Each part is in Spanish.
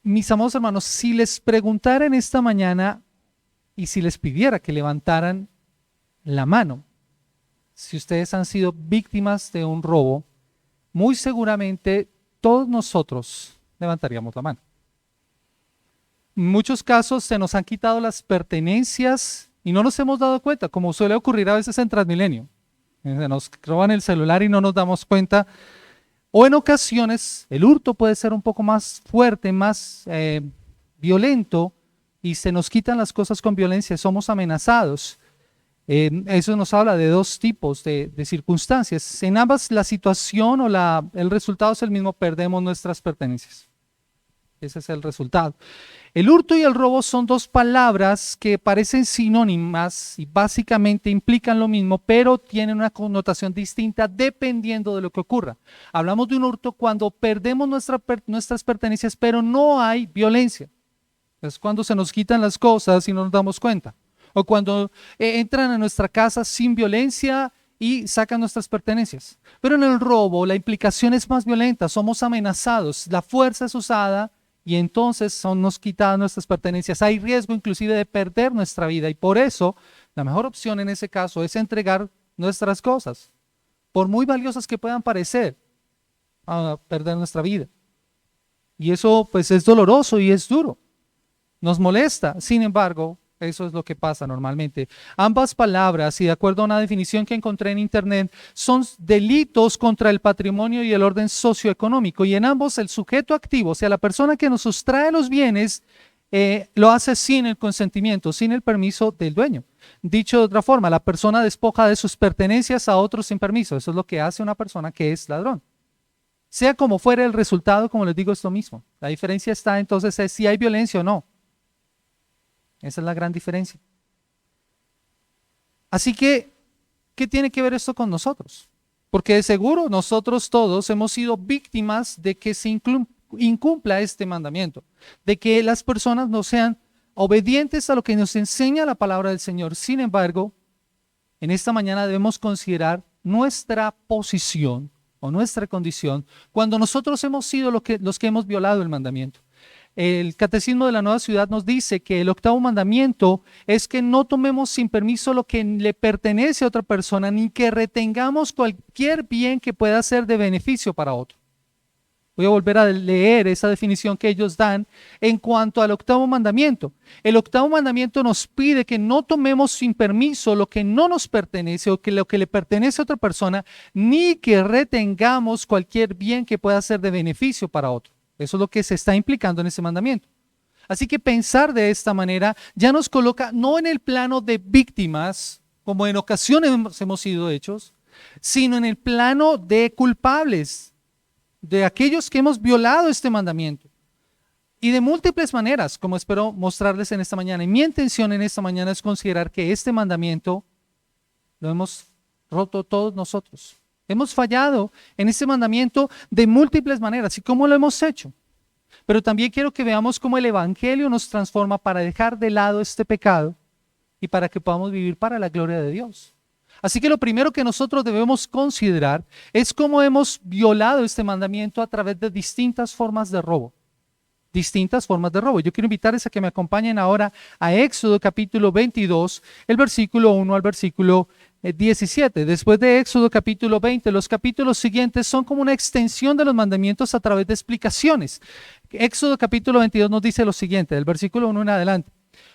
mis amados hermanos, si les preguntara en esta mañana y si les pidiera que levantaran la mano, si ustedes han sido víctimas de un robo, muy seguramente todos nosotros levantaríamos la mano. En muchos casos se nos han quitado las pertenencias y no nos hemos dado cuenta, como suele ocurrir a veces en Transmilenio. Se nos roban el celular y no nos damos cuenta. O en ocasiones el hurto puede ser un poco más fuerte, más violento, y se nos quitan las cosas con violencia, somos amenazados. Eso nos habla de dos tipos de circunstancias. En ambas la situación o el resultado es el mismo, perdemos nuestras pertenencias. Ese es el resultado. El hurto y el robo son dos palabras que parecen sinónimas y básicamente implican lo mismo, pero tienen una connotación distinta dependiendo de lo que ocurra. Hablamos de un hurto cuando perdemos nuestras pertenencias, pero no hay violencia. Es cuando se nos quitan las cosas y no nos damos cuenta. O cuando entran a nuestra casa sin violencia y sacan nuestras pertenencias. Pero en el robo la implicación es más violenta, somos amenazados, la fuerza es usada y entonces son nos quitadas nuestras pertenencias. Hay riesgo inclusive de perder nuestra vida y por eso la mejor opción en ese caso es entregar nuestras cosas, por muy valiosas que puedan parecer, a perder nuestra vida. Y eso pues es doloroso y es duro, nos molesta, sin embargo, eso es lo que pasa normalmente. Ambas palabras, y de acuerdo a una definición que encontré en internet, son delitos contra el patrimonio y el orden socioeconómico. Y en ambos el sujeto activo, o sea, la persona que nos sustrae los bienes, lo hace sin el consentimiento, sin el permiso del dueño. Dicho de otra forma, la persona despoja de sus pertenencias a otros sin permiso. Eso es lo que hace una persona que es ladrón. Sea como fuera el resultado, como les digo, es lo mismo. La diferencia está entonces es si hay violencia o no. Esa es la gran diferencia. Así que, ¿qué tiene que ver esto con nosotros? Porque de seguro nosotros todos hemos sido víctimas de que se incumpla este mandamiento, de que las personas no sean obedientes a lo que nos enseña la palabra del Señor. Sin embargo, en esta mañana debemos considerar nuestra posición o nuestra condición cuando nosotros hemos sido los que hemos violado el mandamiento. El Catecismo de la Nueva Ciudad nos dice que el octavo mandamiento es que no tomemos sin permiso lo que le pertenece a otra persona, ni que retengamos cualquier bien que pueda ser de beneficio para otro. Voy a volver a leer esa definición que ellos dan en cuanto al octavo mandamiento. El octavo mandamiento nos pide que no tomemos sin permiso lo que no nos pertenece o que lo que le pertenece a otra persona, ni que retengamos cualquier bien que pueda ser de beneficio para otro. Eso es lo que se está implicando en ese mandamiento. Así que pensar de esta manera ya nos coloca no en el plano de víctimas, como en ocasiones hemos sido hechos, sino en el plano de culpables, de aquellos que hemos violado este mandamiento. Y de múltiples maneras, como espero mostrarles en esta mañana. Y mi intención en esta mañana es considerar que este mandamiento lo hemos roto todos nosotros. Hemos fallado en este mandamiento de múltiples maneras. ¿Y cómo lo hemos hecho? Pero también quiero que veamos cómo el Evangelio nos transforma para dejar de lado este pecado y para que podamos vivir para la gloria de Dios. Así que lo primero que nosotros debemos considerar es cómo hemos violado este mandamiento a través de distintas formas de robo. Distintas formas de robo. Yo quiero invitarles a que me acompañen ahora a Éxodo capítulo 22, el versículo 1 al versículo 17. Después de Éxodo capítulo 20, los capítulos siguientes son como una extensión de los mandamientos a través de explicaciones. Éxodo capítulo 22 nos dice lo siguiente, del versículo 1 en adelante.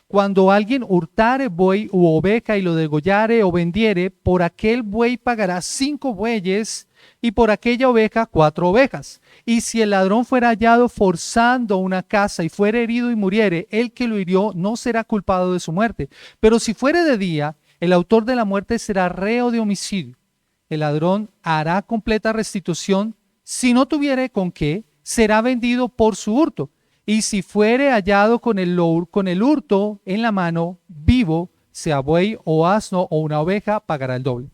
Cuando alguien hurtare buey u oveja y lo degollare o vendiere, por aquel buey pagará 5 bueyes y por aquella oveja 4 ovejas. Y si el ladrón fuera hallado forzando una casa y fuera herido y muriere, el que lo hirió no será culpado de su muerte. Pero si fuere de día, el autor de la muerte será reo de homicidio. El ladrón hará completa restitución. Si no tuviere con qué, será vendido por su hurto. Y si fuere hallado con el hurto en la mano, vivo, sea buey o asno o una oveja, pagará el doble.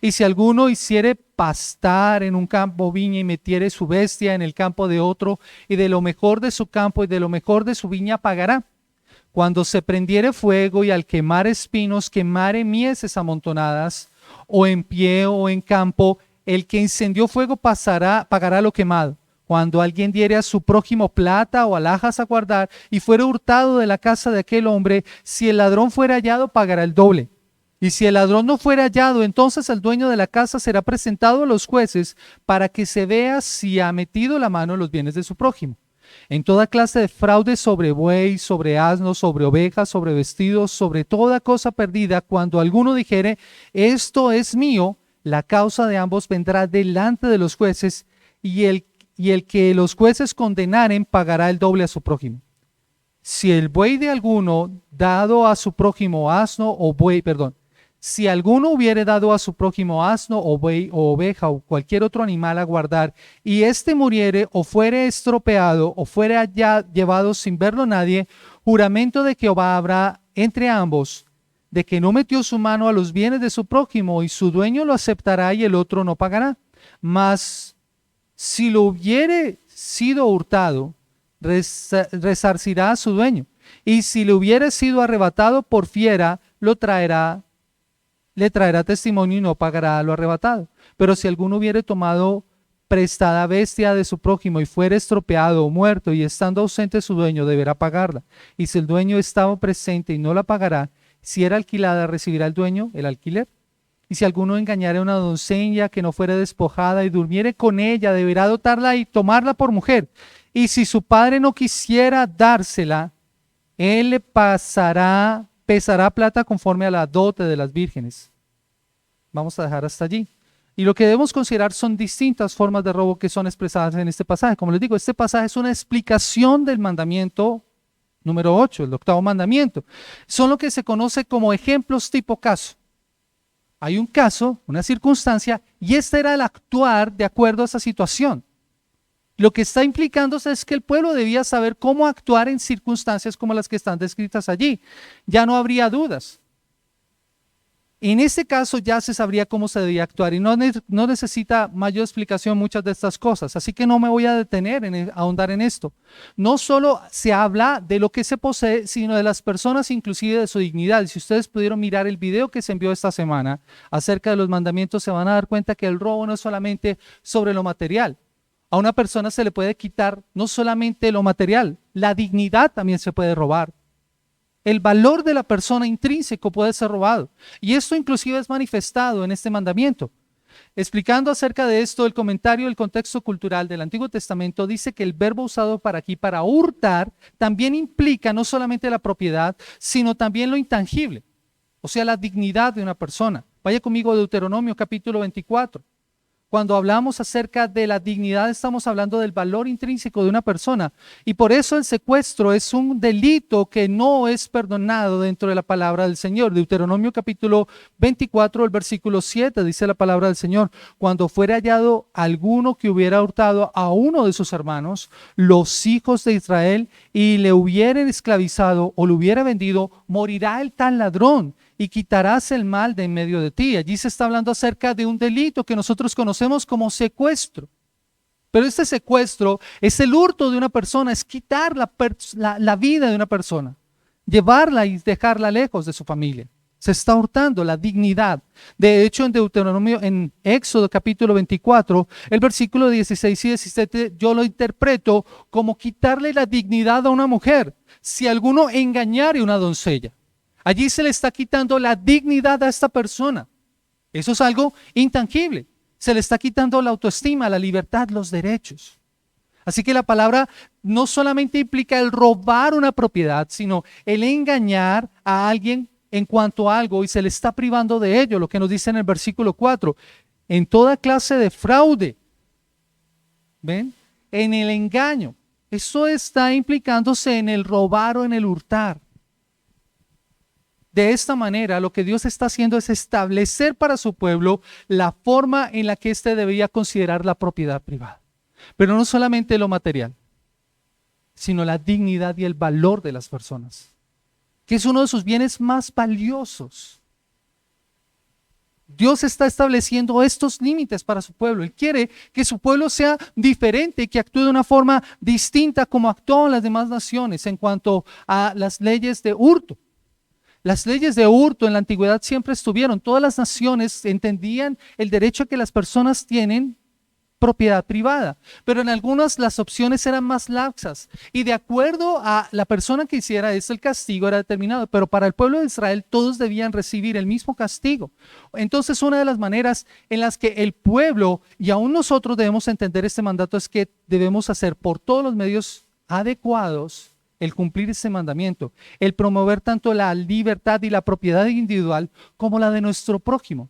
Y si alguno hiciere pastar en un campo viña y metiere su bestia en el campo de otro, y de lo mejor de su campo y de lo mejor de su viña pagará. Cuando se prendiere fuego y al quemar espinos quemare mieses amontonadas, o en pie o en campo, el que incendió fuego pagará lo quemado. Cuando alguien diere a su prójimo plata o alhajas a guardar y fuere hurtado de la casa de aquel hombre, si el ladrón fuera hallado, pagará el doble. Y si el ladrón no fuera hallado, entonces el dueño de la casa será presentado a los jueces para que se vea si ha metido la mano en los bienes de su prójimo. En toda clase de fraude sobre buey, sobre asno, sobre ovejas, sobre vestidos, sobre toda cosa perdida, cuando alguno dijere, esto es mío, la causa de ambos vendrá delante de los jueces, y el que los jueces condenaren pagará el doble a su prójimo. Si el buey de alguno dado a su prójimo asno o buey, si alguno hubiere dado a su prójimo asno o buey o oveja o cualquier otro animal a guardar, y éste muriere o fuere estropeado o fuere allá llevado sin verlo nadie, juramento de Jehová habrá entre ambos, de que no metió su mano a los bienes de su prójimo, y su dueño lo aceptará y el otro no pagará. Mas si lo hubiere sido hurtado, resarcirá a su dueño, y si le hubiere sido arrebatado por fiera, le traerá testimonio y no pagará lo arrebatado. Pero si alguno hubiere tomado prestada bestia de su prójimo y fuere estropeado o muerto, y estando ausente su dueño, deberá pagarla. Y si el dueño estaba presente y no la pagará, si era alquilada, recibirá el dueño el alquiler. Y si alguno engañare a una doncella que no fuere despojada y durmiere con ella, deberá dotarla y tomarla por mujer. Y si su padre no quisiera dársela, él le pesará plata conforme a la dote de las vírgenes. Vamos a dejar hasta allí. Y lo que debemos considerar son distintas formas de robo que son expresadas en este pasaje. Como les digo, este pasaje es una explicación del mandamiento número 8, el 8º mandamiento. Son lo que se conoce como ejemplos tipo caso. Hay un caso, una circunstancia, y este era el actuar de acuerdo a esa situación. Lo que está implicándose es que el pueblo debía saber cómo actuar en circunstancias como las que están descritas allí. Ya no habría dudas. En este caso ya se sabría cómo se debía actuar y no necesita mayor explicación muchas de estas cosas. Así que no me voy a detener a ahondar en esto. No solo se habla de lo que se posee, sino de las personas, inclusive de su dignidad. Y si ustedes pudieron mirar el video que se envió esta semana acerca de los mandamientos, se van a dar cuenta que el robo no es solamente sobre lo material. A una persona se le puede quitar no solamente lo material, la dignidad también se puede robar. El valor de la persona intrínseco puede ser robado. Y esto inclusive es manifestado en este mandamiento. Explicando acerca de esto, el comentario del contexto cultural del Antiguo Testamento dice que el verbo usado para aquí, para hurtar, también implica no solamente la propiedad, sino también lo intangible, o sea, la dignidad de una persona. Vaya conmigo a Deuteronomio capítulo 24. Cuando hablamos acerca de la dignidad, estamos hablando del valor intrínseco de una persona. Y por eso el secuestro es un delito que no es perdonado dentro de la palabra del Señor. Deuteronomio capítulo 24, el versículo 7, dice la palabra del Señor: cuando fuera hallado alguno que hubiera hurtado a uno de sus hermanos, los hijos de Israel, y le hubieran esclavizado o lo hubiera vendido, morirá el tal ladrón, y quitarás el mal de en medio de ti. Allí se está hablando acerca de un delito que nosotros conocemos como secuestro. Pero este secuestro es el hurto de una persona, es quitar la vida de una persona, llevarla y dejarla lejos de su familia. Se está hurtando la dignidad. De hecho, en Deuteronomio, en Éxodo capítulo 24, el versículo 16 y 17, yo lo interpreto como quitarle la dignidad a una mujer si alguno engañare a una doncella. Allí se le está quitando la dignidad a esta persona. Eso es algo intangible. Se le está quitando la autoestima, la libertad, los derechos. Así que la palabra no solamente implica el robar una propiedad, sino el engañar a alguien en cuanto a algo y se le está privando de ello, lo que nos dice en el versículo 4. En toda clase de fraude, ¿ven? En el engaño. Eso está implicándose en el robar o en el hurtar. De esta manera, lo que Dios está haciendo es establecer para su pueblo la forma en la que éste debía considerar la propiedad privada. Pero no solamente lo material, sino la dignidad y el valor de las personas, que es uno de sus bienes más valiosos. Dios está estableciendo estos límites para su pueblo. Él quiere que su pueblo sea diferente, que actúe de una forma distinta como actúan las demás naciones en cuanto a las leyes de hurto. Las leyes de hurto en la antigüedad siempre estuvieron. Todas las naciones entendían el derecho que las personas tienen propiedad privada, pero en algunas las opciones eran más laxas y de acuerdo a la persona que hiciera esto el castigo era determinado, pero para el pueblo de Israel todos debían recibir el mismo castigo. Entonces una de las maneras en las que el pueblo y aún nosotros debemos entender este mandato es que debemos hacer por todos los medios adecuados el cumplir ese mandamiento, el promover tanto la libertad y la propiedad individual como la de nuestro prójimo.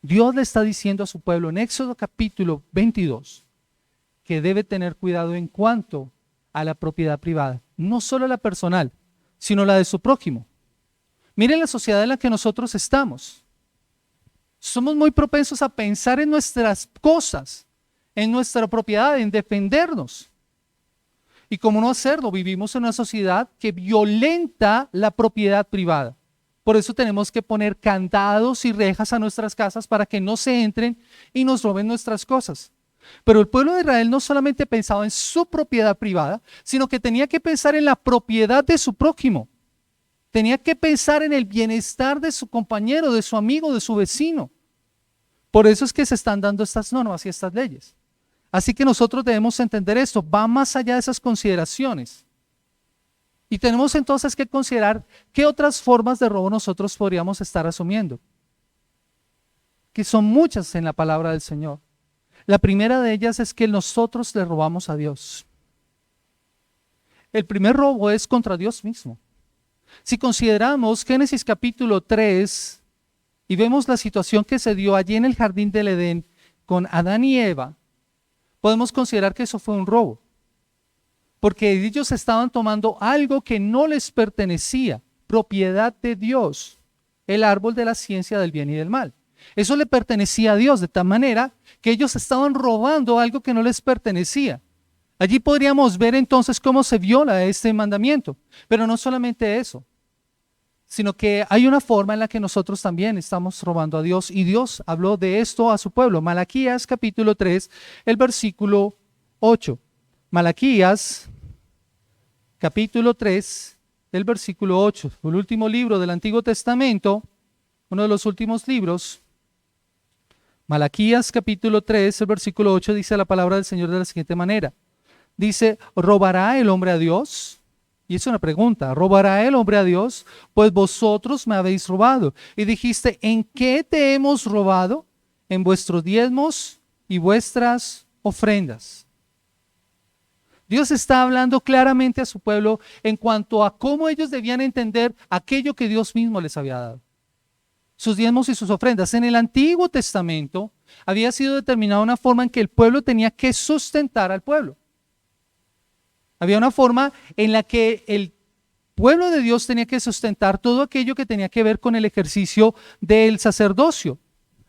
Dios le está diciendo a su pueblo en Éxodo capítulo 22 que debe tener cuidado en cuanto a la propiedad privada, no solo la personal, sino la de su prójimo. Miren la sociedad en la que nosotros estamos. Somos muy propensos a pensar en nuestras cosas, en nuestra propiedad, en defendernos. Y como no hacerlo, vivimos en una sociedad que violenta la propiedad privada. Por eso tenemos que poner candados y rejas a nuestras casas para que no se entren y nos roben nuestras cosas. Pero el pueblo de Israel no solamente pensaba en su propiedad privada, sino que tenía que pensar en la propiedad de su prójimo. Tenía que pensar en el bienestar de su compañero, de su amigo, de su vecino. Por eso es que se están dando estas normas y estas leyes. Así que nosotros debemos entender esto, va más allá de esas consideraciones. Y tenemos entonces que considerar qué otras formas de robo nosotros podríamos estar asumiendo, que son muchas en la palabra del Señor. La primera de ellas es que nosotros le robamos a Dios. El primer robo es contra Dios mismo. Si consideramos Génesis capítulo 3 y vemos la situación que se dio allí en el jardín del Edén con Adán y Eva, podemos considerar que eso fue un robo, porque ellos estaban tomando algo que no les pertenecía, propiedad de Dios, el árbol de la ciencia del bien y del mal. Eso le pertenecía a Dios, de tal manera que ellos estaban robando algo que no les pertenecía. Allí podríamos ver entonces cómo se viola este mandamiento, pero no solamente eso, sino que hay una forma en la que nosotros también estamos robando a Dios, y Dios habló de esto a su pueblo. Malaquías capítulo 3, el versículo 8. Malaquías capítulo 3, el versículo 8, el último libro del Antiguo Testamento, uno de los últimos libros. Malaquías capítulo 3, el versículo 8 dice la palabra del Señor de la siguiente manera. Dice, ¿robará el hombre a Dios? Y es una pregunta, ¿robará el hombre a Dios? Pues vosotros me habéis robado. Y dijiste, ¿en qué te hemos robado? En vuestros diezmos y vuestras ofrendas. Dios está hablando claramente a su pueblo en cuanto a cómo ellos debían entender aquello que Dios mismo les había dado. Sus diezmos y sus ofrendas. En el Antiguo Testamento había sido determinada una forma en que el pueblo tenía que sustentar al pueblo. Había una forma en la que el pueblo de Dios tenía que sustentar todo aquello que tenía que ver con el ejercicio del sacerdocio,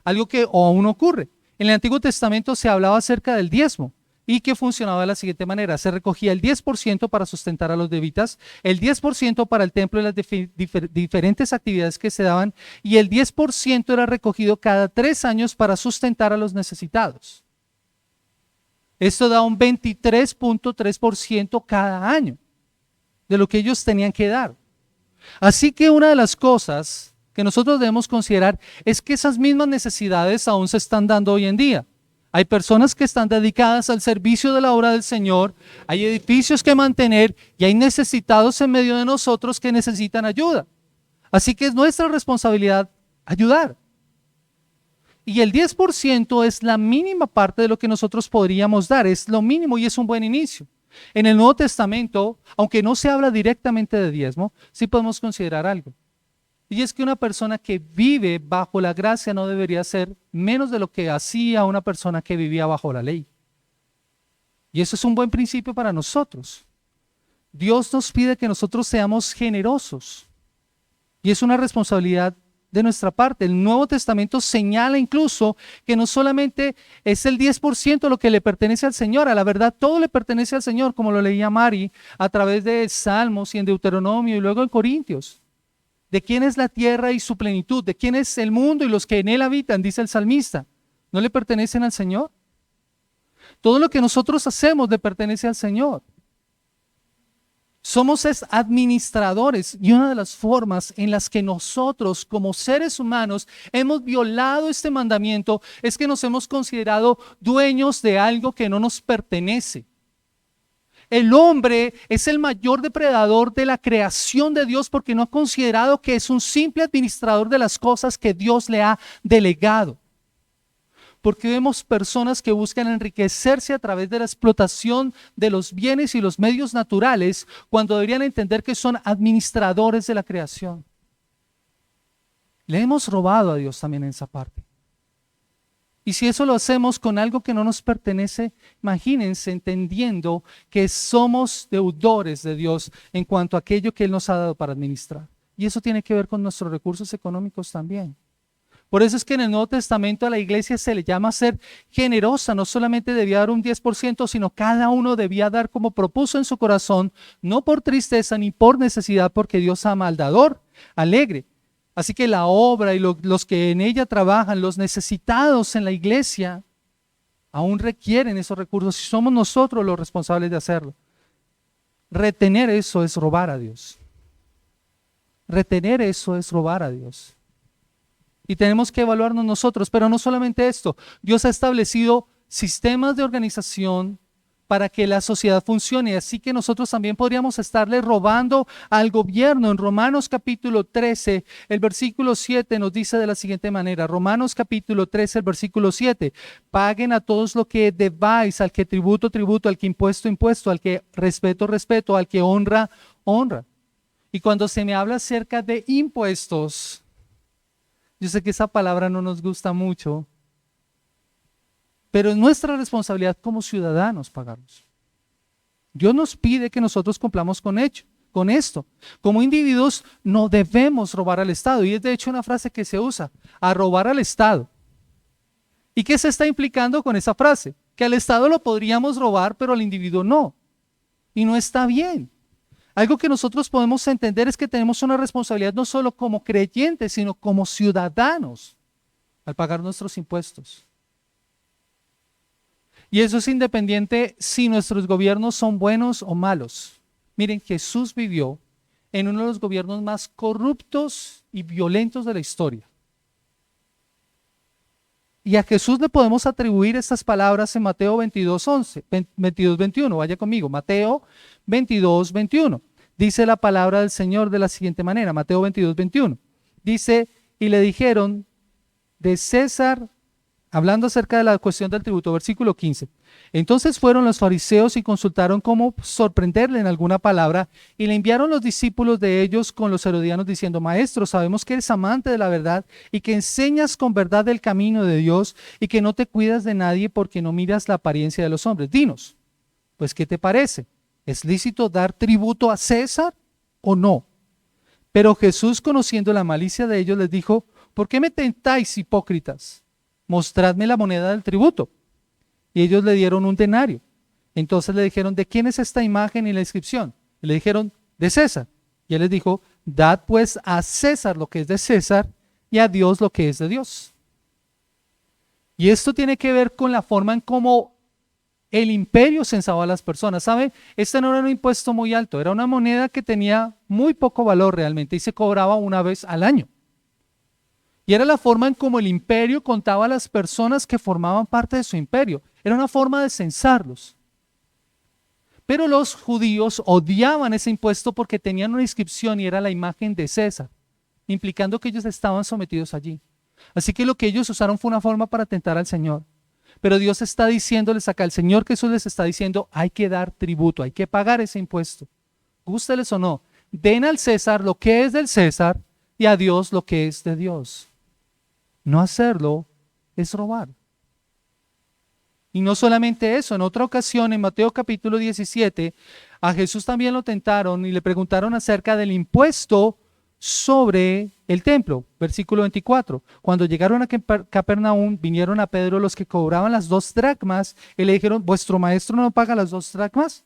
algo que aún ocurre. En el Antiguo Testamento se hablaba acerca del diezmo y que funcionaba de la siguiente manera. Se recogía el 10% para sustentar a los levitas, el 10% para el templo y las diferentes actividades que se daban, y el 10% era recogido cada 3 años para sustentar a los necesitados. Esto da un 23.3% cada año de lo que ellos tenían que dar. Así que una de las cosas que nosotros debemos considerar es que esas mismas necesidades aún se están dando hoy en día. Hay personas que están dedicadas al servicio de la obra del Señor, hay edificios que mantener y hay necesitados en medio de nosotros que necesitan ayuda. Así que es nuestra responsabilidad ayudar. Y el 10% es la mínima parte de lo que nosotros podríamos dar, es lo mínimo y es un buen inicio. En el Nuevo Testamento, aunque no se habla directamente de diezmo, sí podemos considerar algo. Y es que una persona que vive bajo la gracia no debería hacer menos de lo que hacía una persona que vivía bajo la ley. Y eso es un buen principio para nosotros. Dios nos pide que nosotros seamos generosos. Y es una responsabilidad de nuestra parte. El Nuevo Testamento señala incluso que no solamente es el 10% lo que le pertenece al Señor, a la verdad todo le pertenece al Señor, como lo leía Mari a través de Salmos y en Deuteronomio y luego en Corintios. ¿De quién es la tierra y su plenitud? ¿De quién es el mundo y los que en él habitan? Dice el salmista. ¿No le pertenecen al Señor? Todo lo que nosotros hacemos le pertenece al Señor. Somos administradores, y una de las formas en las que nosotros como seres humanos hemos violado este mandamiento es que nos hemos considerado dueños de algo que no nos pertenece. El hombre es el mayor depredador de la creación de Dios porque no ha considerado que es un simple administrador de las cosas que Dios le ha delegado. Porque vemos personas que buscan enriquecerse a través de la explotación de los bienes y los medios naturales cuando deberían entender que son administradores de la creación. Le hemos robado a Dios también en esa parte. Y si eso lo hacemos con algo que no nos pertenece, imagínense entendiendo que somos deudores de Dios en cuanto a aquello que Él nos ha dado para administrar. Y eso tiene que ver con nuestros recursos económicos también. Por eso es que en el Nuevo Testamento a la iglesia se le llama ser generosa. No solamente debía dar un 10%, sino cada uno debía dar como propuso en su corazón, no por tristeza ni por necesidad, porque Dios ama al dador alegre. Así que la obra y los que en ella trabajan, los necesitados en la iglesia, aún requieren esos recursos y somos nosotros los responsables de hacerlo. Retener eso es robar a Dios. Retener eso es robar a Dios. Y tenemos que evaluarnos nosotros, pero no solamente esto. Dios ha establecido sistemas de organización para que la sociedad funcione, así que nosotros también podríamos estarle robando al gobierno. En Romanos capítulo 13, el versículo 7 nos dice de la siguiente manera, Romanos capítulo 13, el versículo 7, paguen a todos lo que debáis, al que tributo, tributo, al que impuesto, impuesto, al que respeto, respeto, al que honra, honra. Y cuando se me habla acerca de impuestos, yo sé que esa palabra no nos gusta mucho, pero es nuestra responsabilidad como ciudadanos pagarlos. Dios nos pide que nosotros cumplamos con esto. Como individuos no debemos robar al Estado, y es de hecho una frase que se usa, a robar al Estado. ¿Y qué se está implicando con esa frase? Que al Estado lo podríamos robar, pero al individuo no. Y no está bien. Algo que nosotros podemos entender es que tenemos una responsabilidad no solo como creyentes, sino como ciudadanos al pagar nuestros impuestos. Y eso es independiente si nuestros gobiernos son buenos o malos. Miren, Jesús vivió en uno de los gobiernos más corruptos y violentos de la historia. Y a Jesús le podemos atribuir estas palabras en Mateo 22:21. Vaya conmigo, Mateo 22:21. Dice la palabra del Señor de la siguiente manera, Mateo 22:21. Dice, y le dijeron de César, hablando acerca de la cuestión del tributo, versículo 15. Entonces fueron los fariseos y consultaron cómo sorprenderle en alguna palabra, y le enviaron los discípulos de ellos con los herodianos diciendo, Maestro, sabemos que eres amante de la verdad y que enseñas con verdad el camino de Dios y que no te cuidas de nadie porque no miras la apariencia de los hombres. Dinos, pues, ¿qué te parece? ¿Es lícito dar tributo a César o no? Pero Jesús, conociendo la malicia de ellos, les dijo, ¿por qué me tentáis, hipócritas? Mostradme la moneda del tributo. Y ellos le dieron un denario. Entonces le dijeron, ¿de quién es esta imagen y la inscripción? Y le dijeron, de César. Y él les dijo, dad pues a César lo que es de César y a Dios lo que es de Dios. Y esto tiene que ver con la forma en cómo el imperio censaba a las personas. ¿Sabe? Este no era un impuesto muy alto, era una moneda que tenía muy poco valor realmente y se cobraba una vez al año. Y era la forma en cómo el imperio contaba a las personas que formaban parte de su imperio. Era una forma de censarlos. Pero los judíos odiaban ese impuesto porque tenían una inscripción y era la imagen de César, implicando que ellos estaban sometidos allí. Así que lo que ellos usaron fue una forma para tentar al Señor. Pero Dios está diciéndoles acá, el Señor Jesús les está diciendo, hay que dar tributo, hay que pagar ese impuesto. Gústeles o no, den al César lo que es del César y a Dios lo que es de Dios. No hacerlo es robar. Y no solamente eso, en otra ocasión, en Mateo capítulo 17, a Jesús también lo tentaron y le preguntaron acerca del impuesto sobre el templo. Versículo 24. Cuando llegaron a Capernaum, vinieron a Pedro los que cobraban las 2 dracmas y le dijeron, ¿vuestro maestro no paga las 2 dracmas?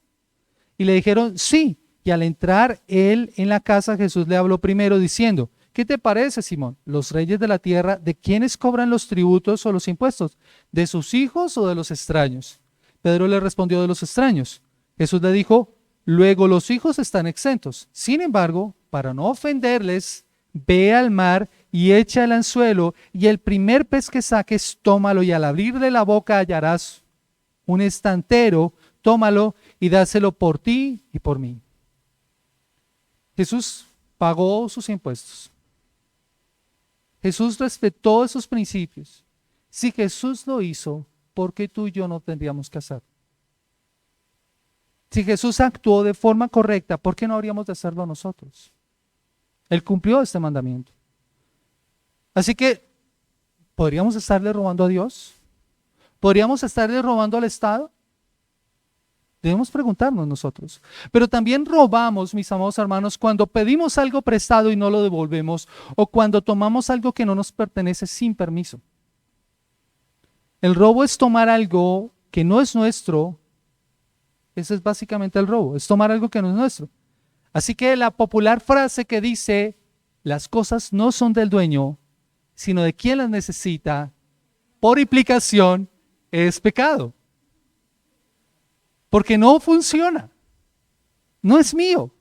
Y le dijeron, sí. Y al entrar él en la casa, Jesús le habló primero diciendo, ¿qué te parece, Simón? Los reyes de la tierra, ¿de quiénes cobran los tributos o los impuestos? ¿De sus hijos o de los extraños? Pedro le respondió, de los extraños. Jesús le dijo, Luego los hijos están exentos. Sin embargo, para no ofenderles, ve al mar y echa el anzuelo, y el primer pez que saques, tómalo, y al abrirle la boca hallarás un estantero, tómalo y dáselo por ti y por mí. Jesús pagó sus impuestos. Jesús respetó esos principios. Si Jesús lo hizo, ¿por qué tú y yo no tendríamos que hacerlo? Si Jesús actuó de forma correcta, ¿por qué no habríamos de hacerlo nosotros? Él cumplió este mandamiento. Así que, ¿podríamos estarle robando a Dios? ¿Podríamos estarle robando al Estado? Debemos preguntarnos nosotros. Pero también robamos, mis amados hermanos, cuando pedimos algo prestado y no lo devolvemos, o cuando tomamos algo que no nos pertenece sin permiso. El robo es tomar algo que no es nuestro. Ese es básicamente el robo, es tomar algo que no es nuestro. Así que la popular frase que dice, las cosas no son del dueño, sino de quien las necesita, por implicación, es pecado. Porque no funciona, no es mío,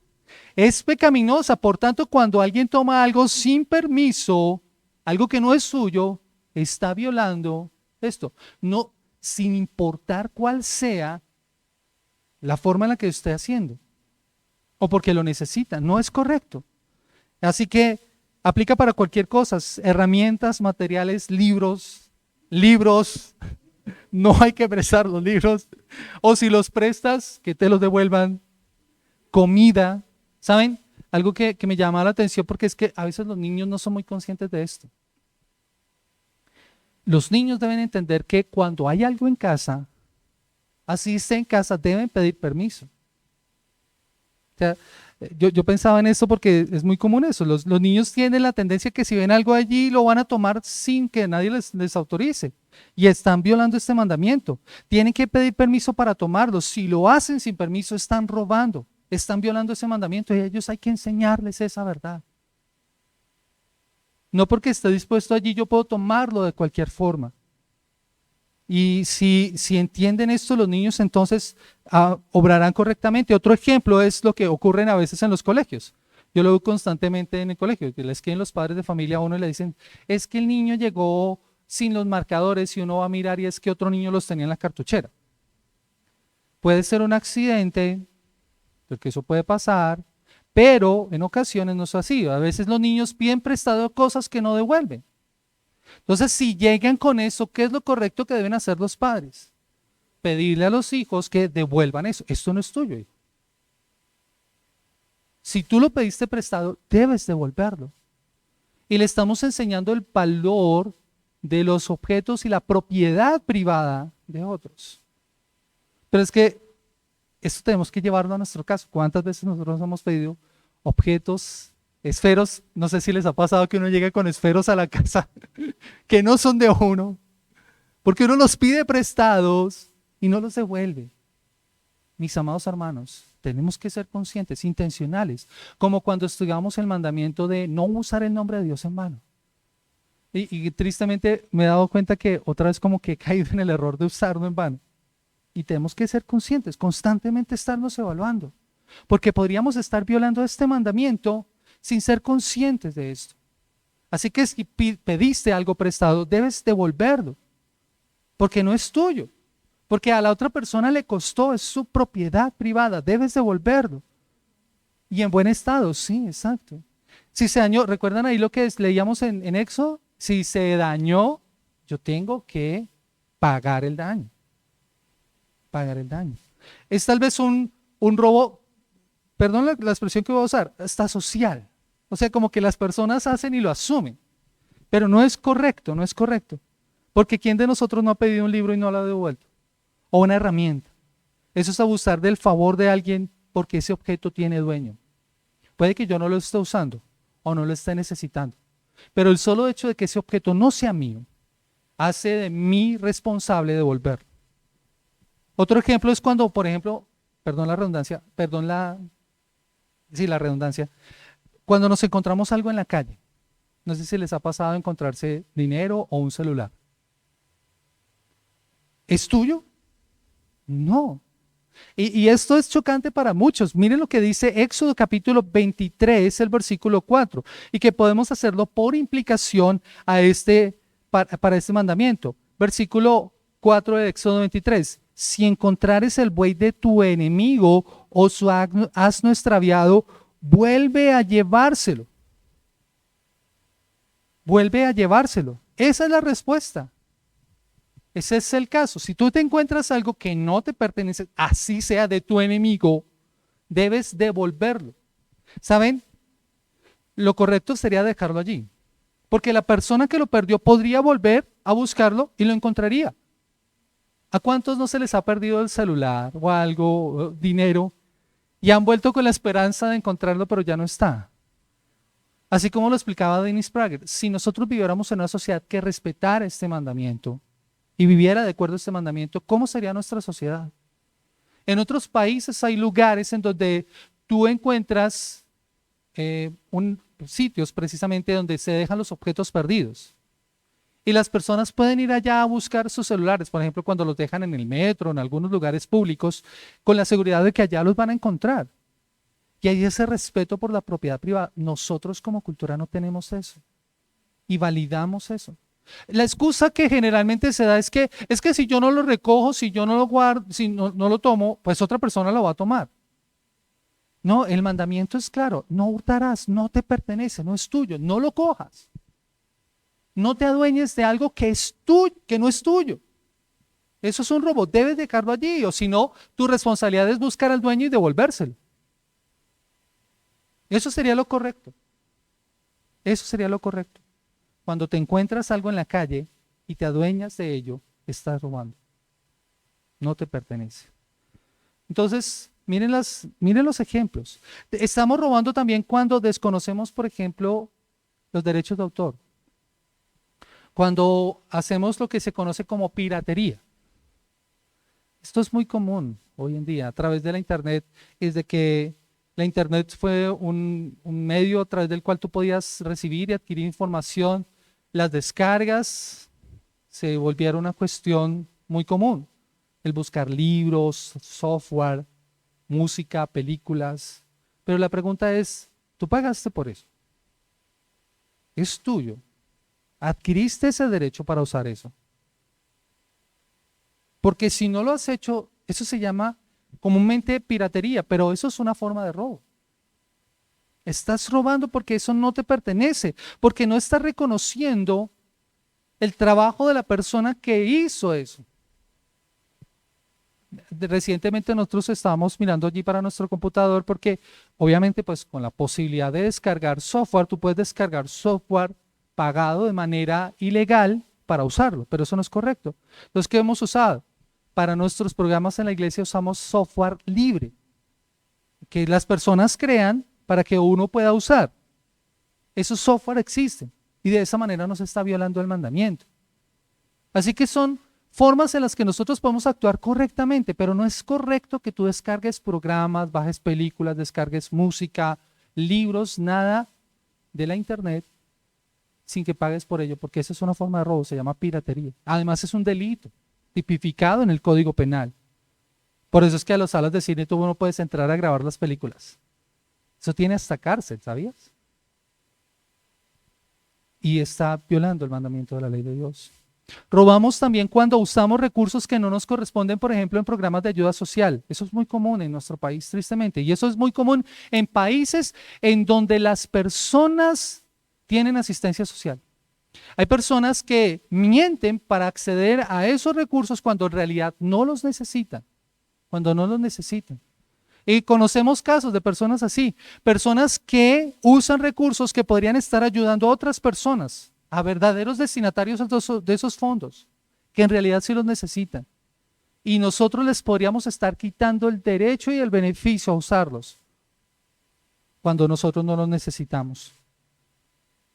es pecaminosa. Por tanto, cuando alguien toma algo sin permiso, algo que no es suyo, está violando esto. No, sin importar cuál sea la forma en la que esté haciendo, o porque lo necesita, no es correcto. Así que aplica para cualquier cosa, herramientas, materiales, libros, no hay que prestar los libros, o si los prestas, que te los devuelvan, comida, ¿saben? Algo que me llama la atención porque es que a veces los niños no son muy conscientes de esto. Los niños deben entender que cuando hay algo en casa, así esté en casa, deben pedir permiso. O sea, yo pensaba en eso porque es muy común eso. Los niños tienen la tendencia que si ven algo allí lo van a tomar sin que nadie les autorice. Y están violando este mandamiento. Tienen que pedir permiso para tomarlo. Si lo hacen sin permiso, están robando. Están violando ese mandamiento y a ellos hay que enseñarles esa verdad. No porque esté dispuesto allí yo puedo tomarlo de cualquier forma. Y si entienden esto los niños, entonces obrarán correctamente. Otro ejemplo es lo que ocurre a veces en los colegios. Yo lo veo constantemente en el colegio, que les escriben los padres de familia a uno y le dicen, es que el niño llegó sin los marcadores y uno va a mirar y es que otro niño los tenía en la cartuchera. Puede ser un accidente, porque eso puede pasar, pero en ocasiones no es así. A veces los niños piden prestado cosas que no devuelven. Entonces, si llegan con eso, ¿qué es lo correcto que deben hacer los padres? Pedirle a los hijos que devuelvan eso. Esto no es tuyo, hijo. Si tú lo pediste prestado, debes devolverlo. Y le estamos enseñando el valor de los objetos y la propiedad privada de otros. Pero es que esto tenemos que llevarlo a nuestro caso. ¿Cuántas veces nosotros hemos pedido objetos, esferos? No sé si les ha pasado que uno llega con esferos a la casa que no son de uno, porque uno los pide prestados y no los devuelve. Mis amados hermanos, tenemos que ser conscientes, intencionales, como cuando estudiamos el mandamiento de no usar el nombre de Dios en vano. Y tristemente me he dado cuenta que otra vez como que he caído en el error de usarlo en vano. Y tenemos que ser conscientes, constantemente estarnos evaluando, porque podríamos estar violando este mandamiento sin ser conscientes de esto. Así que si pediste algo prestado, debes devolverlo, porque no es tuyo, porque a la otra persona le costó, es su propiedad privada, debes devolverlo. Y en buen estado, sí, exacto. Si se dañó, ¿recuerdan ahí lo que leíamos en Éxodo? Si se dañó, yo tengo que pagar el daño. Pagar el daño. Es tal vez un robo, perdón la expresión que voy a usar, hasta social. O sea, como que las personas hacen y lo asumen. Pero no es correcto, no es correcto. Porque ¿quién de nosotros no ha pedido un libro y no lo ha devuelto? O una herramienta. Eso es abusar del favor de alguien porque ese objeto tiene dueño. Puede que yo no lo esté usando o no lo esté necesitando. Pero el solo hecho de que ese objeto no sea mío hace de mí responsable de devolverlo. Otro ejemplo es cuando, por ejemplo, la redundancia, cuando nos encontramos algo en la calle. No sé si les ha pasado encontrarse dinero o un celular. ¿Es tuyo? No. Y esto es chocante para muchos. Miren lo que dice Éxodo capítulo 23, el versículo 4, y que podemos hacerlo por implicación a para este mandamiento. Versículo 4 de Éxodo 23. Si encontrares el buey de tu enemigo o su asno extraviado, vuelve a llevárselo. Vuelve a llevárselo. Esa es la respuesta. Ese es el caso. Si tú te encuentras algo que no te pertenece, así sea de tu enemigo, debes devolverlo. ¿Saben? Lo correcto sería dejarlo allí. Porque la persona que lo perdió podría volver a buscarlo y lo encontraría. ¿A cuántos no se les ha perdido el celular o algo, dinero, y han vuelto con la esperanza de encontrarlo, pero ya no está? Así como lo explicaba Dennis Prager, si nosotros viviéramos en una sociedad que respetara este mandamiento y viviera de acuerdo a este mandamiento, ¿cómo sería nuestra sociedad? En otros países hay lugares en donde tú encuentras sitios precisamente donde se dejan los objetos perdidos. Y las personas pueden ir allá a buscar sus celulares, por ejemplo, cuando los dejan en el metro, en algunos lugares públicos, con la seguridad de que allá los van a encontrar. Y hay ese respeto por la propiedad privada. Nosotros como cultura no tenemos eso. Y validamos eso. La excusa que generalmente se da es que si yo no lo recojo, si yo no lo guardo, si no lo tomo, pues otra persona lo va a tomar. No, el mandamiento es claro. No hurtarás, no te pertenece, no es tuyo, no lo cojas. No te adueñes de algo que es tuyo, que no es tuyo. Eso es un robo, debes dejarlo allí, o si no, tu responsabilidad es buscar al dueño y devolvérselo. Eso sería lo correcto. Eso sería lo correcto. Cuando te encuentras algo en la calle y te adueñas de ello, estás robando. No te pertenece. Entonces, miren los ejemplos. Estamos robando también cuando desconocemos, por ejemplo, los derechos de autor. Cuando hacemos lo que se conoce como piratería. Esto es muy común hoy en día a través de la internet, desde que la internet fue un medio a través del cual tú podías recibir y adquirir información. Las descargas se volvieron una cuestión muy común. El buscar libros, software, música, películas. Pero la pregunta es, ¿tú pagaste por eso? ¿Es tuyo? ¿Adquiriste ese derecho para usar eso? Porque si no lo has hecho, eso se llama comúnmente piratería, pero eso es una forma de robo. Estás robando porque eso no te pertenece, porque no estás reconociendo el trabajo de la persona que hizo eso. Recientemente nosotros estábamos mirando allí para nuestro computador porque obviamente pues con la posibilidad de descargar software, tú puedes descargar software pagado de manera ilegal para usarlo, pero eso no es correcto. Entonces, ¿qué hemos usado? Para nuestros programas en la iglesia usamos software libre, que las personas crean para que uno pueda usar. Esos software existen y de esa manera no se está violando el mandamiento. Así que son formas en las que nosotros podemos actuar correctamente, pero no es correcto que tú descargues programas, bajes películas, descargues música, libros, nada de la internet sin que pagues por ello, porque esa es una forma de robo, se llama piratería. Además es un delito tipificado en el Código Penal. Por eso es que a las salas de cine tú no puedes entrar a grabar las películas. Eso tiene hasta cárcel, ¿sabías? Y está violando el mandamiento de la ley de Dios. Robamos también cuando usamos recursos que no nos corresponden, por ejemplo, en programas de ayuda social. Eso es muy común en nuestro país, tristemente. Y eso es muy común en países en donde las personas tienen asistencia social. Hay personas que mienten para acceder a esos recursos cuando en realidad no los necesitan. Cuando no los necesitan. Y conocemos casos de personas así, personas que usan recursos que podrían estar ayudando a otras personas, a verdaderos destinatarios de esos fondos, que en realidad sí los necesitan. Y nosotros les podríamos estar quitando el derecho y el beneficio a usarlos, cuando nosotros no los necesitamos.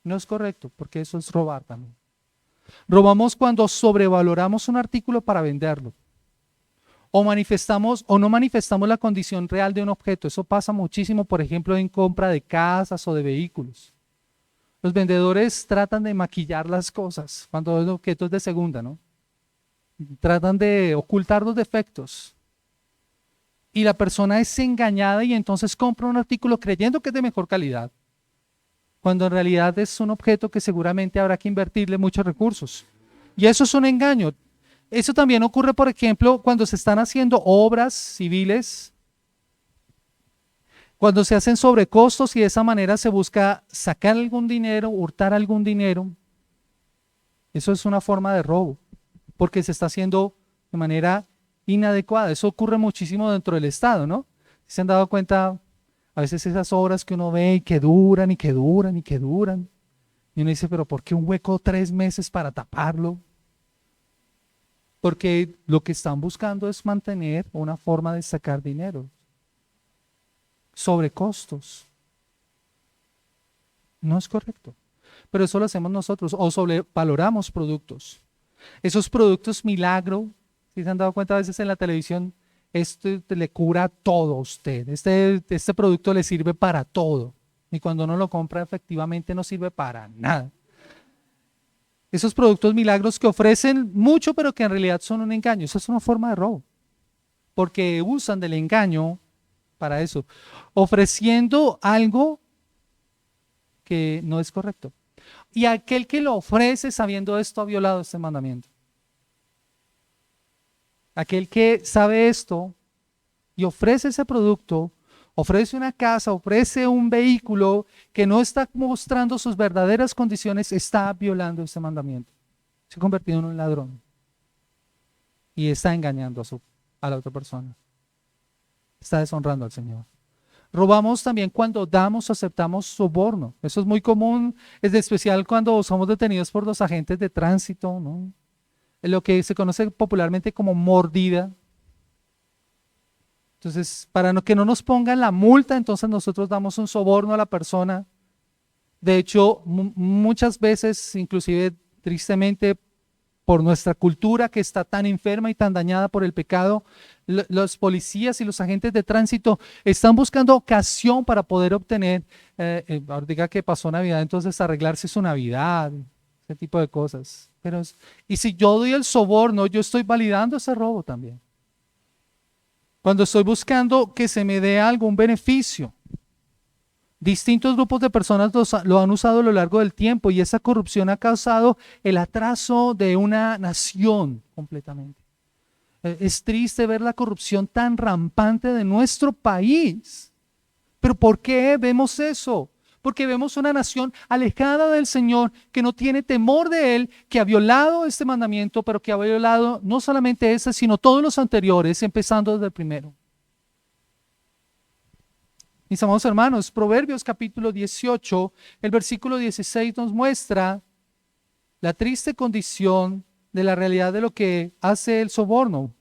No es correcto, porque eso es robar también. Robamos cuando sobrevaloramos un artículo para venderlo. O manifestamos o no manifestamos la condición real de un objeto. Eso pasa muchísimo, por ejemplo, en compra de casas o de vehículos. Los vendedores tratan de maquillar las cosas cuando el objeto es de segunda, ¿no? Tratan de ocultar los defectos. y la persona es engañada y entonces compra un artículo creyendo que es de mejor calidad, cuando en realidad es un objeto que seguramente habrá que invertirle muchos recursos. Y eso es un engaño. Eso también ocurre, por ejemplo, cuando se están haciendo obras civiles, cuando se hacen sobrecostos y de esa manera se busca sacar algún dinero, hurtar algún dinero. Eso es una forma de robo, porque se está haciendo de manera inadecuada. Eso ocurre muchísimo dentro del Estado, ¿no? ¿Se han dado cuenta? A veces esas obras que uno ve y que duran y que duran y que duran. Y uno dice, pero ¿por qué un hueco 3 meses para taparlo? Porque lo que están buscando es mantener una forma de sacar dinero. Sobrecostos. No es correcto. Pero eso lo hacemos nosotros, o sobrevaloramos productos. Esos productos milagro, si se han dado cuenta a veces en la televisión, esto le cura todo a usted. Este producto le sirve para todo. Y cuando uno lo compra, efectivamente no sirve para nada. Esos productos milagros que ofrecen mucho, pero que en realidad son un engaño. Eso es una forma de robo. Porque usan del engaño para eso, ofreciendo algo que no es correcto. Y aquel que lo ofrece sabiendo esto ha violado este mandamiento. Aquel que sabe esto y ofrece ese producto, ofrece una casa, ofrece un vehículo que no está mostrando sus verdaderas condiciones, está violando este mandamiento. Se ha convertido en un ladrón y está engañando a la otra persona. Está deshonrando al Señor. Robamos también cuando damos o aceptamos soborno. Eso es muy común, es de especial cuando somos detenidos por los agentes de tránsito, ¿no? Lo que se conoce popularmente como mordida. Entonces, para que no nos pongan la multa, entonces nosotros damos un soborno a la persona. De hecho, muchas veces, inclusive tristemente, por nuestra cultura que está tan enferma y tan dañada por el pecado, los policías y los agentes de tránsito están buscando ocasión para poder obtener, ahora diga que pasó Navidad, entonces arreglarse su Navidad, ese tipo de cosas. Y si yo doy el soborno, yo estoy validando ese robo también. Cuando estoy buscando que se me dé algún beneficio. Distintos grupos de personas lo han usado a lo largo del tiempo y esa corrupción ha causado el atraso de una nación completamente. Es triste ver la corrupción tan rampante de nuestro país. ¿Pero por qué vemos eso? Porque vemos una nación alejada del Señor, que no tiene temor de Él, que ha violado este mandamiento, pero que ha violado no solamente ese, sino todos los anteriores, empezando desde el primero. Mis amados hermanos, Proverbios capítulo 18, el versículo 16 nos muestra la triste condición de la realidad de lo que hace el soborno.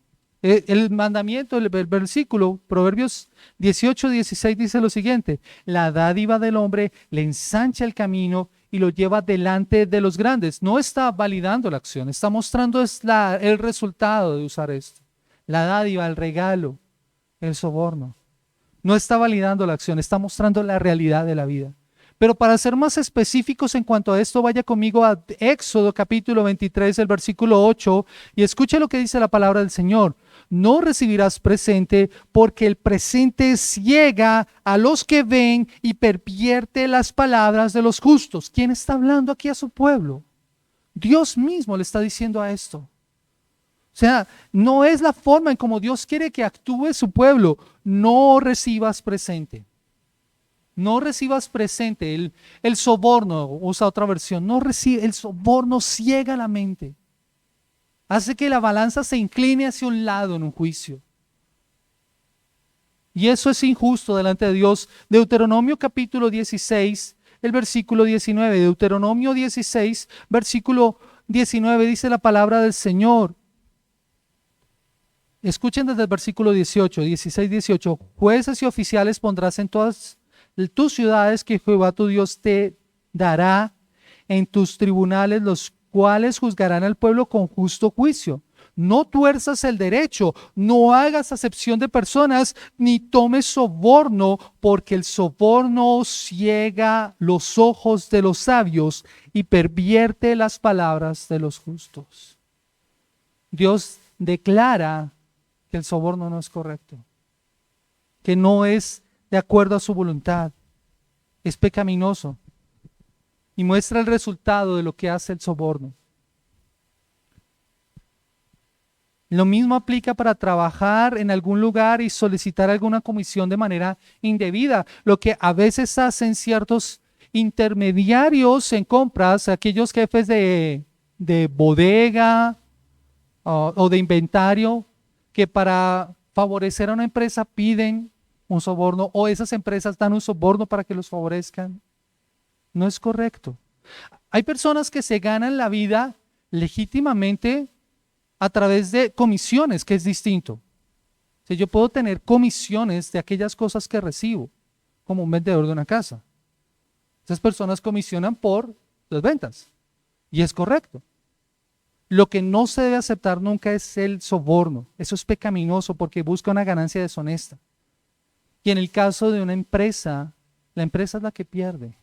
El mandamiento, el versículo, Proverbios 18, 16 dice lo siguiente: la dádiva del hombre le ensancha el camino y lo lleva delante de los grandes. No está validando la acción, está mostrando el resultado de usar esto. La dádiva, el regalo, el soborno. No está validando la acción, está mostrando la realidad de la vida. Pero para ser más específicos en cuanto a esto, vaya conmigo a Éxodo capítulo 23, el versículo 8, y escuche lo que dice la palabra del Señor. No recibirás presente, porque el presente ciega a los que ven y pervierte las palabras de los justos. ¿Quién está hablando aquí a su pueblo? Dios mismo le está diciendo a esto. O sea, no es la forma en como Dios quiere que actúe su pueblo. No recibas presente. No recibas presente. El soborno, usa otra versión, el soborno ciega la mente. Hace que la balanza se incline hacia un lado en un juicio. Y eso es injusto delante de Dios. Deuteronomio capítulo 16, el versículo 19. Deuteronomio 16, versículo 19 dice la palabra del Señor. Escuchen desde el versículo 18, 16, 18. Jueces y oficiales pondrás en todas tus ciudades que Jehová tu Dios te dará en tus tribunales, los cuales juzgarán al pueblo con justo juicio. No tuerzas el derecho, no hagas acepción de personas, ni tomes soborno, porque el soborno ciega los ojos de los sabios y pervierte las palabras de los justos. Dios declara que el soborno no es correcto. que no es de acuerdo a su voluntad. Es pecaminoso y muestra el resultado de lo que hace el soborno. Lo mismo aplica para trabajar en algún lugar y solicitar alguna comisión de manera indebida, lo que a veces hacen ciertos intermediarios en compras, aquellos jefes de bodega o de inventario, que para favorecer a una empresa piden un soborno, o esas empresas dan un soborno para que los favorezcan. No es correcto. Hay personas que se ganan la vida legítimamente a través de comisiones, que es distinto. O sea, yo puedo tener comisiones de aquellas cosas que recibo, como un vendedor de una casa. Esas personas comisionan por las ventas, y es correcto. Lo que no se debe aceptar nunca es el soborno. Eso es pecaminoso porque busca una ganancia deshonesta. Y en el caso de una empresa, la empresa es la que pierde.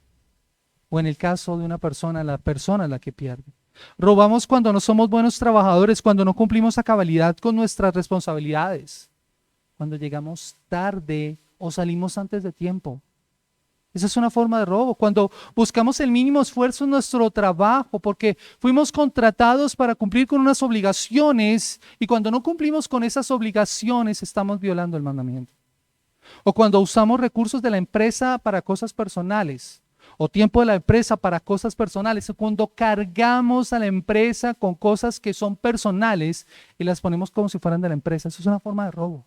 O en el caso de una persona, la persona es la que pierde. Robamos cuando no somos buenos trabajadores, cuando no cumplimos a cabalidad con nuestras responsabilidades, cuando llegamos tarde o salimos antes de tiempo. Esa es una forma de robo. Cuando buscamos el mínimo esfuerzo en nuestro trabajo porque fuimos contratados para cumplir con unas obligaciones, y cuando no cumplimos con esas obligaciones estamos violando el mandamiento. O cuando usamos recursos de la empresa para cosas personales, o tiempo de la empresa para cosas personales, o cuando cargamos a la empresa con cosas que son personales y las ponemos como si fueran de la empresa. Eso es una forma de robo.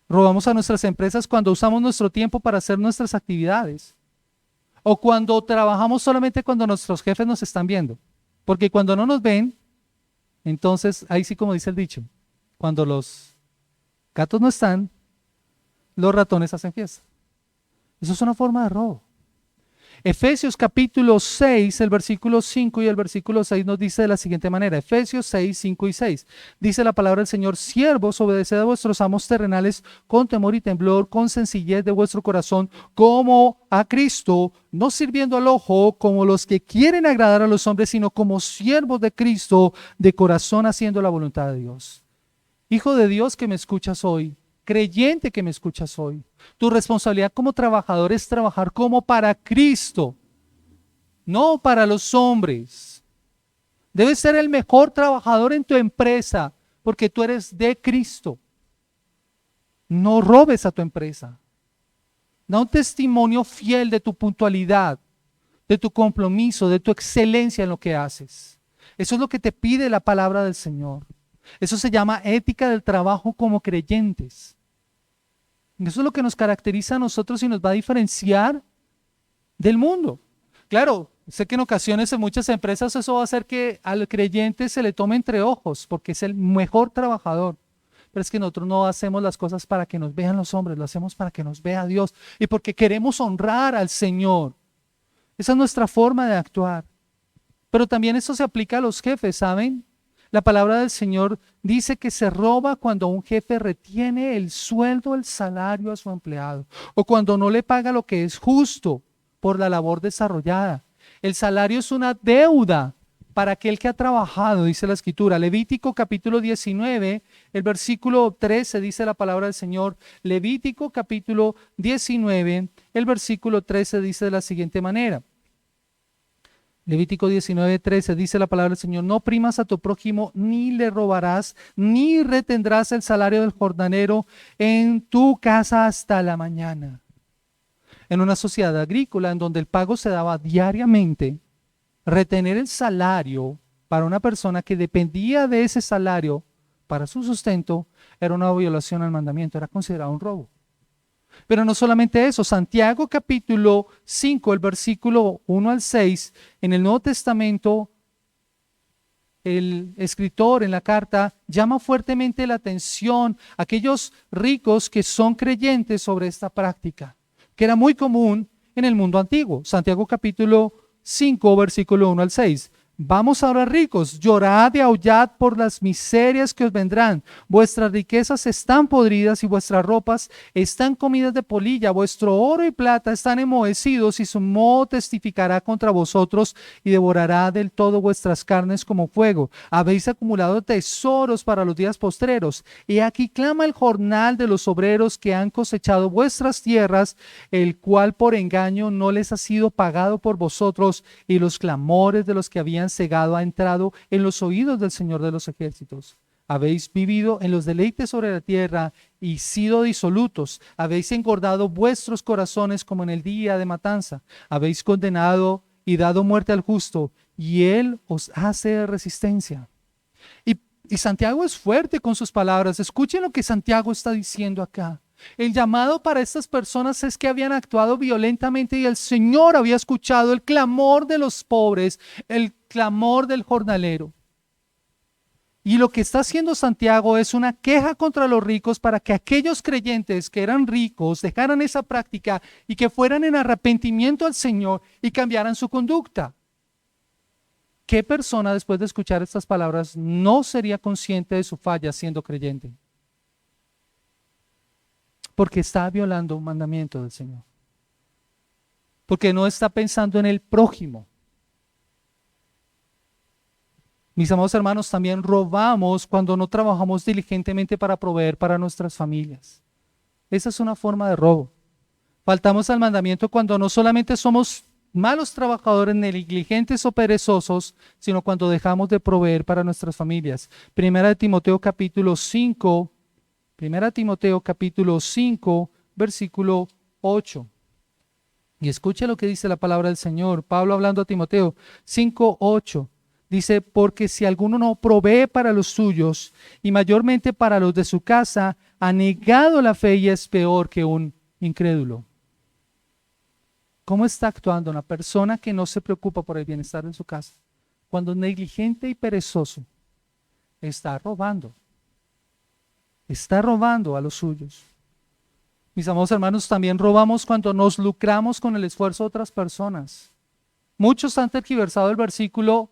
Robamos a nuestras empresas cuando usamos nuestro tiempo para hacer nuestras actividades, o cuando trabajamos solamente cuando nuestros jefes nos están viendo, porque cuando no nos ven, entonces ahí sí, como dice el dicho, cuando los gatos no están, los ratones hacen fiesta. Eso es una forma de robo. Efesios capítulo 6, el versículo 5 y el versículo 6 nos dice de la siguiente manera. Efesios 6, 5 y 6. Dice la palabra del Señor: siervos, obedeced a vuestros amos terrenales con temor y temblor, con sencillez de vuestro corazón, como a Cristo, no sirviendo al ojo como los que quieren agradar a los hombres, sino como siervos de Cristo, de corazón haciendo la voluntad de Dios. Hijo de Dios que me escuchas hoy, creyente que me escuchas hoy, tu responsabilidad como trabajador es trabajar como para Cristo, no para los hombres. Debes ser el mejor trabajador en tu empresa porque tú eres de Cristo. No robes a tu empresa. Da un testimonio fiel de tu puntualidad, de tu compromiso, de tu excelencia en lo que haces. Eso es lo que te pide la palabra del Señor. Eso se llama ética del trabajo como creyentes. Eso es lo que nos caracteriza a nosotros y nos va a diferenciar del mundo. Claro, sé que en ocasiones en muchas empresas eso va a hacer que al creyente se le tome entre ojos porque es el mejor trabajador. Pero es que nosotros no hacemos las cosas para que nos vean los hombres, lo hacemos para que nos vea Dios y porque queremos honrar al Señor. Esa es nuestra forma de actuar. Pero también eso se aplica a los jefes, ¿saben? La palabra del Señor dice que se roba cuando un jefe retiene el sueldo, el salario a su empleado, o cuando no le paga lo que es justo por la labor desarrollada. El salario es una deuda para aquel que ha trabajado, dice la Escritura. Levítico capítulo 19, el versículo 13 dice la palabra del Señor. Levítico capítulo 19, el versículo 13 dice de la siguiente manera. Levítico 19:13 dice la palabra del Señor: no oprimas a tu prójimo, ni le robarás, ni retendrás el salario del jornalero en tu casa hasta la mañana. En una sociedad agrícola en donde el pago se daba diariamente, retener el salario para una persona que dependía de ese salario para su sustento era una violación al mandamiento, era considerado un robo. Pero no solamente eso, Santiago capítulo 5, el versículo 1 al 6, en el Nuevo Testamento, el escritor en la carta llama fuertemente la atención a aquellos ricos que son creyentes sobre esta práctica, que era muy común en el mundo antiguo. Santiago capítulo 5, versículo 1 al 6. Vamos ahora ricos, llorad y aullad por las miserias que os vendrán. Vuestras riquezas están podridas y vuestras ropas están comidas de polilla. Vuestro oro y plata están enmohecidos y su moho testificará contra vosotros y devorará del todo vuestras carnes como fuego. Habéis acumulado tesoros para los días postreros. Y aquí clama el jornal de los obreros que han cosechado vuestras tierras, el cual por engaño no les ha sido pagado por vosotros, y los clamores de los que habían cegado ha entrado en los oídos del Señor de los ejércitos. Habéis vivido en los deleites sobre la tierra y sido disolutos. Habéis engordado vuestros corazones como en el día de matanza. Habéis condenado y dado muerte al justo, y él os hace resistencia. Y Santiago es fuerte con sus palabras. Escuchen lo que Santiago está diciendo acá. El llamado para estas personas es que habían actuado violentamente y el Señor había escuchado el clamor de los pobres, el clamor del jornalero. Y lo que está haciendo Santiago es una queja contra los ricos para que aquellos creyentes que eran ricos dejaran esa práctica y que fueran en arrepentimiento al Señor y cambiaran su conducta. ¿Qué persona después de escuchar estas palabras no sería consciente de su falla siendo creyente? Porque está violando un mandamiento del Señor. Porque no está pensando en el prójimo. Mis amados hermanos, también robamos cuando no trabajamos diligentemente para proveer para nuestras familias. Esa es una forma de robo. Faltamos al mandamiento cuando no solamente somos malos trabajadores, negligentes o perezosos, sino cuando dejamos de proveer para nuestras familias. Primera de Timoteo capítulo 5, versículo 8. Y escuche lo que dice la palabra del Señor. Pablo hablando a Timoteo 5:8. Dice, porque si alguno no provee para los suyos y mayormente para los de su casa, ha negado la fe y es peor que un incrédulo. ¿Cómo está actuando una persona que no se preocupa por el bienestar de su casa? Cuando es negligente y perezoso, está robando. Está robando a los suyos. Mis amados hermanos, también robamos cuando nos lucramos con el esfuerzo de otras personas. Muchos han tergiversado el versículo,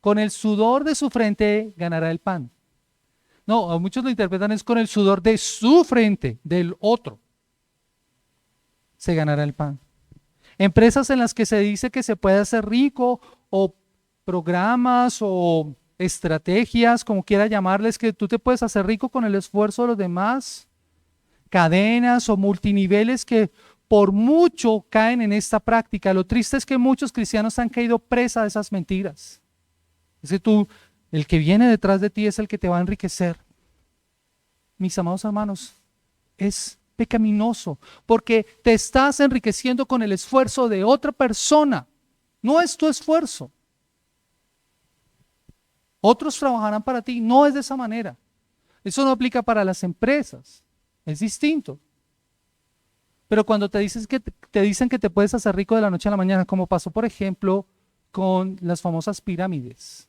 con el sudor de su frente ganará el pan. No, muchos lo interpretan es con el sudor de su frente, del otro, se ganará el pan. Empresas en las que se dice que se puede hacer rico, o programas o estrategias, como quiera llamarles, que tú te puedes hacer rico con el esfuerzo de los demás. Cadenas o multiniveles que por mucho caen en esta práctica. Lo triste es que muchos cristianos han caído presa de esas mentiras. Es que el que viene detrás de ti es el que te va a enriquecer. Mis amados hermanos, es pecaminoso porque te estás enriqueciendo con el esfuerzo de otra persona. No es tu esfuerzo. Otros trabajarán para ti. No es de esa manera. Eso no aplica para las empresas. Es distinto. Pero cuando te dicen que te puedes hacer rico de la noche a la mañana, como pasó por ejemplo con las famosas pirámides,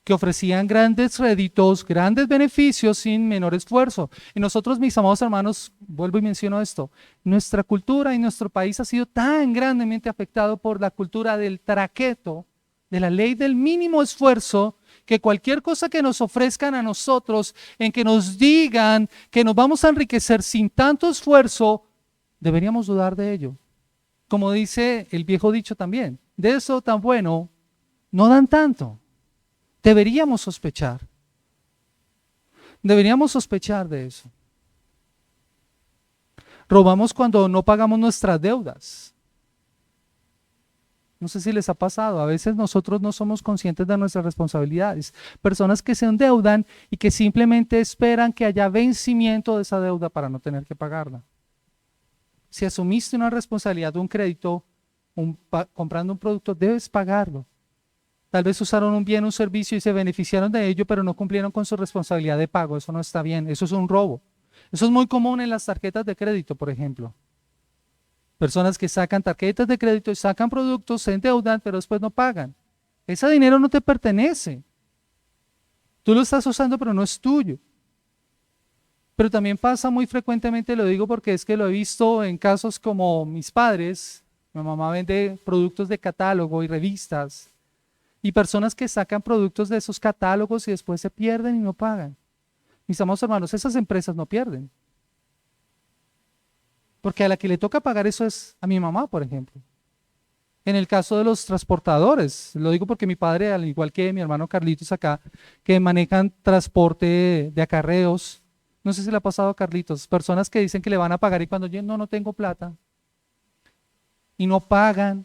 que ofrecían grandes réditos, grandes beneficios sin menor esfuerzo. Y nosotros, mis amados hermanos, vuelvo y menciono esto, nuestra cultura y nuestro país ha sido tan grandemente afectado por la cultura del traqueto, de la ley del mínimo esfuerzo, que cualquier cosa que nos ofrezcan a nosotros, en que nos digan que nos vamos a enriquecer sin tanto esfuerzo, deberíamos dudar de ello. Como dice el viejo dicho también, de eso tan bueno no dan tanto. Deberíamos sospechar. Deberíamos sospechar de eso. Robamos cuando no pagamos nuestras deudas. No sé si les ha pasado, a veces nosotros no somos conscientes de nuestras responsabilidades. Personas que se endeudan y que simplemente esperan que haya vencimiento de esa deuda para no tener que pagarla. Si asumiste una responsabilidad de un crédito, comprando un producto, debes pagarlo. Tal vez usaron un bien, un servicio y se beneficiaron de ello, pero no cumplieron con su responsabilidad de pago. Eso no está bien, eso es un robo. Eso es muy común en las tarjetas de crédito, por ejemplo. Personas que sacan tarjetas de crédito y sacan productos, se endeudan, pero después no pagan. Ese dinero no te pertenece. Tú lo estás usando, pero no es tuyo. Pero también pasa muy frecuentemente, lo digo porque es que lo he visto en casos como mis padres. Mi mamá vende productos de catálogo y revistas. Y personas que sacan productos de esos catálogos y después se pierden y no pagan. Mis amados hermanos, esas empresas no pierden. Porque a la que le toca pagar eso es a mi mamá, por ejemplo. En el caso de los transportadores, lo digo porque mi padre, al igual que mi hermano Carlitos acá, que manejan transporte de acarreos, no sé si le ha pasado a Carlitos, personas que dicen que le van a pagar y cuando yo no tengo plata y no pagan.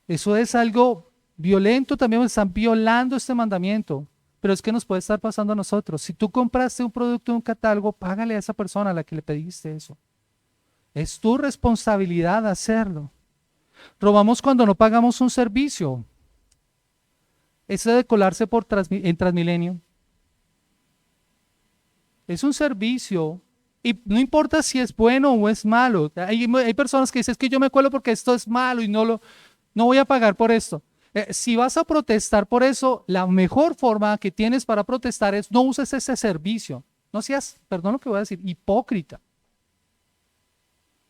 Eso es algo violento también, están violando este mandamiento, pero es que nos puede estar pasando a nosotros. Si tú compraste un producto de un catálogo, págale a esa persona a la que le pediste eso. Es tu responsabilidad hacerlo. Robamos cuando no pagamos un servicio. Ese de colarse en Transmilenio. Es un servicio y no importa si es bueno o es malo. Hay personas que dicen es que yo me cuelo porque esto es malo y no voy a pagar por esto. Si vas a protestar por eso, la mejor forma que tienes para protestar es no uses ese servicio. No seas, perdón lo que voy a decir, hipócrita.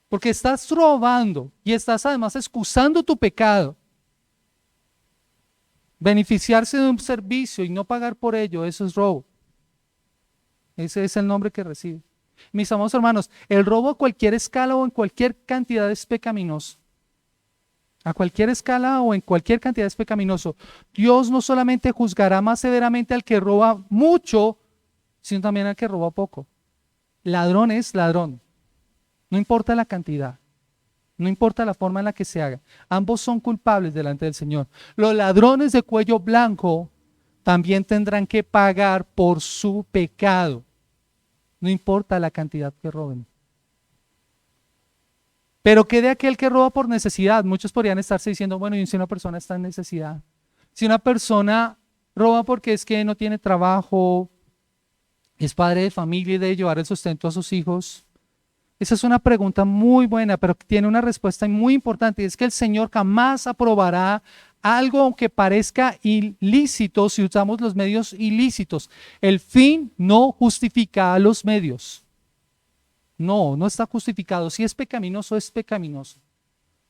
Porque estás robando y estás además excusando tu pecado. Beneficiarse de un servicio y no pagar por ello, eso es robo. Ese es el nombre que recibe. Mis amados hermanos, el robo a cualquier escala o en cualquier cantidad es pecaminoso. A cualquier escala o en cualquier cantidad es pecaminoso. Dios no solamente juzgará más severamente al que roba mucho, sino también al que roba poco. Ladrón es ladrón. No importa la cantidad, no importa la forma en la que se haga. Ambos son culpables delante del Señor. Los ladrones de cuello blanco también tendrán que pagar por su pecado. No importa la cantidad que roben. Pero ¿qué de aquel que roba por necesidad? Muchos podrían estarse diciendo, bueno, y si una persona está en necesidad, si una persona roba porque es que no tiene trabajo, es padre de familia y debe llevar el sustento a sus hijos. Esa es una pregunta muy buena, pero tiene una respuesta muy importante, y es que el Señor jamás aprobará algo aunque parezca ilícito si usamos los medios ilícitos. El fin no justifica a los medios. No está justificado. Si es pecaminoso, es pecaminoso.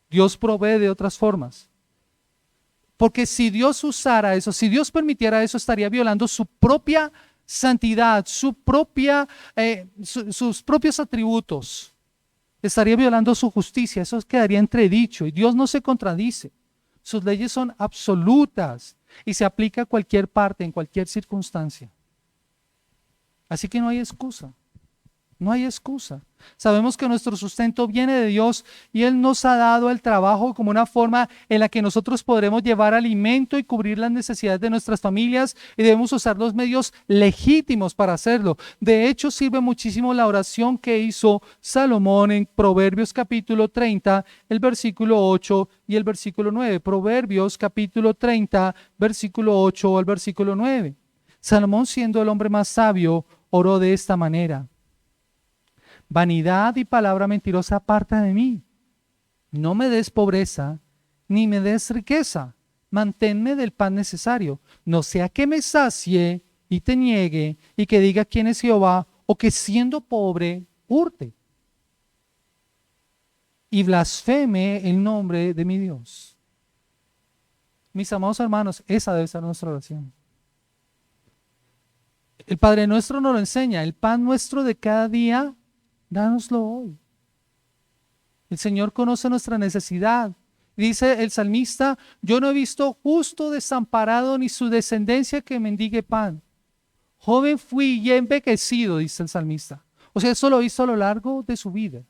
Dios provee de otras formas. Porque si Dios usara eso, si Dios permitiera eso, estaría violando su propia santidad, sus propios atributos. Estaría violando su justicia. Eso quedaría entredicho y Dios no se contradice. Sus leyes son absolutas y se aplica a cualquier parte, en cualquier circunstancia. Así que no hay excusa. No hay excusa. Sabemos que nuestro sustento viene de Dios y Él nos ha dado el trabajo como una forma en la que nosotros podremos llevar alimento y cubrir las necesidades de nuestras familias y debemos usar los medios legítimos para hacerlo. De hecho, sirve muchísimo la oración que hizo Salomón en Proverbios capítulo 30, el versículo 8 y el versículo 9. Proverbios capítulo 30, versículo 8 al versículo 9. Salomón, siendo el hombre más sabio, oró de esta manera: vanidad y palabra mentirosa aparta de mí. No me des pobreza, ni me des riqueza. Manténme del pan necesario. No sea que me sacie y te niegue, y que diga quién es Jehová, o que siendo pobre, hurte. Y blasfeme el nombre de mi Dios. Mis amados hermanos, esa debe ser nuestra oración. El Padre Nuestro nos lo enseña. El pan nuestro de cada día, dánoslo hoy. El Señor conoce nuestra necesidad. Dice el salmista: yo no he visto justo desamparado ni su descendencia que mendigue pan. Joven fui y he envejecido, dice el salmista. O sea, eso lo hizo a lo largo de su vida.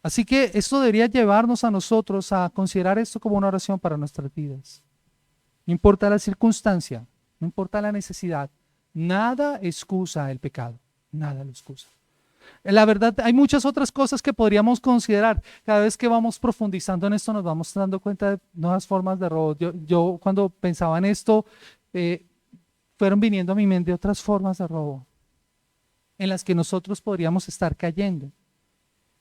Así que esto debería llevarnos a nosotros a considerar esto como una oración para nuestras vidas. No importa la circunstancia, no importa la necesidad, nada excusa el pecado. Nada lo excusa. La verdad, hay muchas otras cosas que podríamos considerar. Cada vez que vamos profundizando en esto, nos vamos dando cuenta de nuevas formas de robo. Yo cuando pensaba en esto, fueron viniendo a mi mente otras formas de robo en las que nosotros podríamos estar cayendo,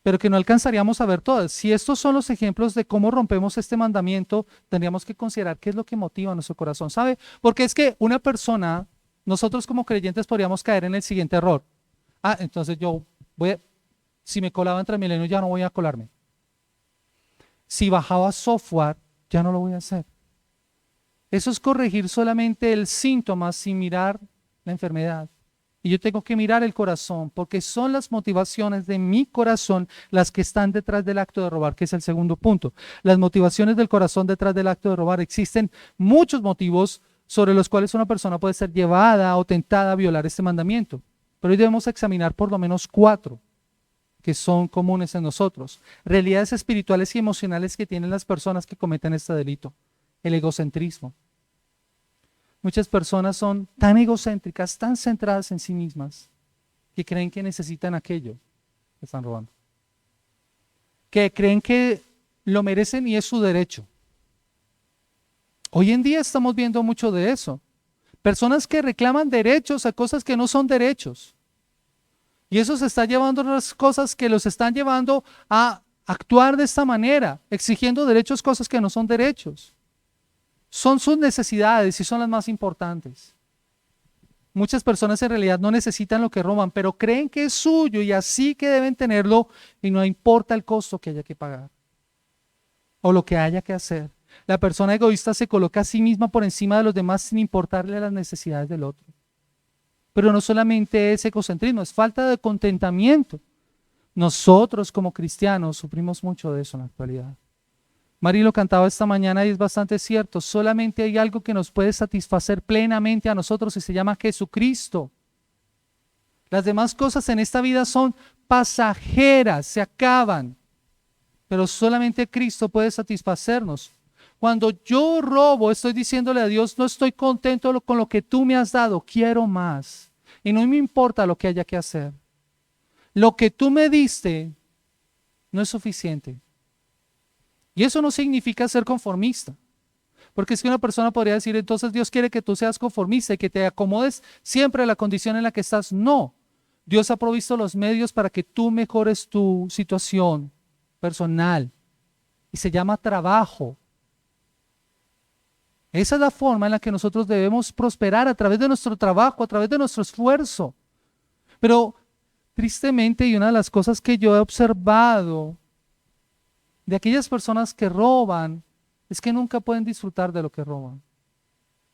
pero que no alcanzaríamos a ver todas. Si estos son los ejemplos de cómo rompemos este mandamiento, tendríamos que considerar qué es lo que motiva nuestro corazón, ¿sabe? Porque es que una persona, nosotros como creyentes podríamos caer en el siguiente error. Entonces si me colaba en Transmilenio ya no voy a colarme. Si bajaba software ya no lo voy a hacer. Eso es corregir solamente el síntoma sin mirar la enfermedad. Y yo tengo que mirar el corazón, porque son las motivaciones de mi corazón las que están detrás del acto de robar, que es el segundo punto. Las motivaciones del corazón detrás del acto de robar. Existen muchos motivos sobre los cuales una persona puede ser llevada o tentada a violar este mandamiento. Pero hoy debemos examinar por lo menos 4 que son comunes en nosotros. Realidades espirituales y emocionales que tienen las personas que cometen este delito. El egocentrismo. Muchas personas son tan egocéntricas, tan centradas en sí mismas, que creen que necesitan aquello que están robando. Que creen que lo merecen y es su derecho. Hoy en día estamos viendo mucho de eso. Personas que reclaman derechos a cosas que no son derechos. Y eso se está llevando a las cosas que los están llevando a actuar de esta manera, exigiendo derechos, cosas que no son derechos. Son sus necesidades y son las más importantes. Muchas personas en realidad no necesitan lo que roban, pero creen que es suyo y así que deben tenerlo y no importa el costo que haya que pagar o lo que haya que hacer. La persona egoísta se coloca a sí misma por encima de los demás sin importarle las necesidades del otro. Pero no solamente es egocentrismo, es falta de contentamiento. Nosotros como cristianos sufrimos mucho de eso en la actualidad. Mari lo cantaba esta mañana y es bastante cierto. Solamente hay algo que nos puede satisfacer plenamente a nosotros y se llama Jesucristo. Las demás cosas en esta vida son pasajeras, se acaban. Pero solamente Cristo puede satisfacernos. Cuando yo robo, estoy diciéndole a Dios, no estoy contento con lo que tú me has dado, quiero más. Y no me importa lo que haya que hacer. Lo que tú me diste no es suficiente. Y eso no significa ser conformista. Porque es que una persona podría decir, entonces Dios quiere que tú seas conformista y que te acomodes siempre a la condición en la que estás. No. Dios ha provisto los medios para que tú mejores tu situación personal. Y se llama trabajo. Esa es la forma en la que nosotros debemos prosperar a través de nuestro trabajo, a través de nuestro esfuerzo. Pero tristemente, y una de las cosas que yo he observado de aquellas personas que roban, es que nunca pueden disfrutar de lo que roban.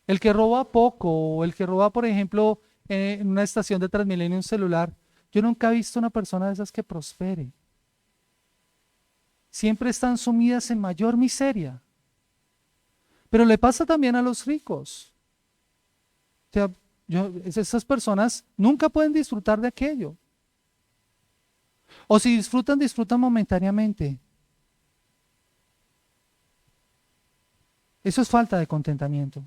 El que roba poco, o el que roba, por ejemplo, en una estación de Transmilenio un celular, yo nunca he visto una persona de esas que prospere. Siempre están sumidas en mayor miseria. Pero le pasa también a los ricos. O sea, esas personas nunca pueden disfrutar de aquello. O si disfrutan, disfrutan momentáneamente. Eso es falta de contentamiento.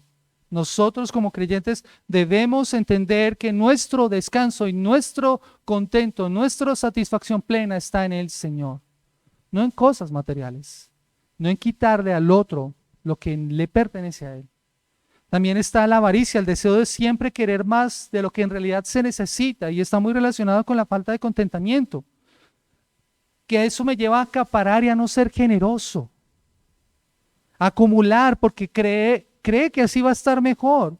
Nosotros como creyentes debemos entender que nuestro descanso y nuestro contento, nuestra satisfacción plena está en el Señor. No en cosas materiales, no en quitarle al otro lo que le pertenece a él. También está la avaricia, el deseo de siempre querer más de lo que en realidad se necesita y está muy relacionado con la falta de contentamiento. Que eso me lleva a acaparar y a no ser generoso. A acumular porque cree que así va a estar mejor.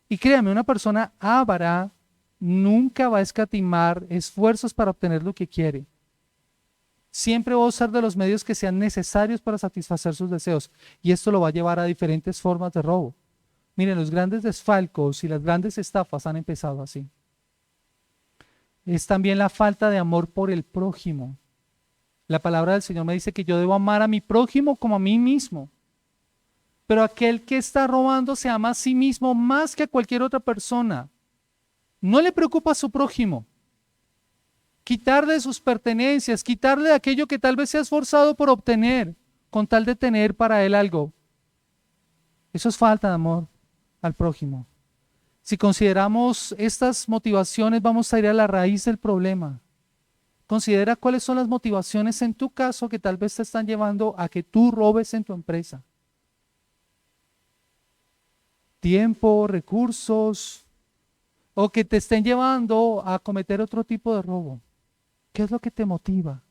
Y créame, una persona avara nunca va a escatimar esfuerzos para obtener lo que quiere. Siempre va a usar de los medios que sean necesarios para satisfacer sus deseos. Y esto lo va a llevar a diferentes formas de robo. Miren, los grandes desfalcos y las grandes estafas han empezado así. Es también la falta de amor por el prójimo. La palabra del Señor me dice que yo debo amar a mi prójimo como a mí mismo. Pero aquel que está robando se ama a sí mismo más que a cualquier otra persona. No le preocupa a su prójimo. Quitarle sus pertenencias, quitarle aquello que tal vez se ha esforzado por obtener, con tal de tener para él algo. Eso es falta de amor al prójimo. Si consideramos estas motivaciones, vamos a ir a la raíz del problema. Considera cuáles son las motivaciones en tu caso que tal vez te están llevando a que tú robes en tu empresa. Tiempo, recursos, o que te estén llevando a cometer otro tipo de robo. ¿Qué es lo que te motiva?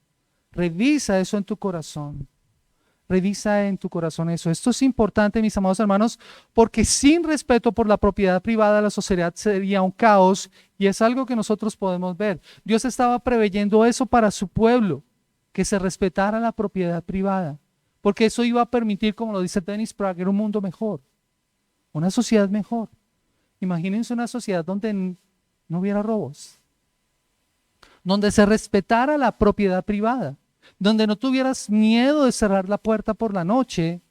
Revisa eso en tu corazón. Revisa en tu corazón eso. Esto es importante, mis amados hermanos, porque sin respeto por la propiedad privada, la sociedad sería un caos y es algo que nosotros podemos ver. Dios estaba preveyendo eso para su pueblo, que se respetara la propiedad privada. porque eso iba a permitir, como lo dice Dennis Prager, un mundo mejor, una sociedad mejor. Imagínense una sociedad donde no hubiera robos, donde se respetara la propiedad privada, donde no tuvieras miedo de cerrar la puerta por la noche,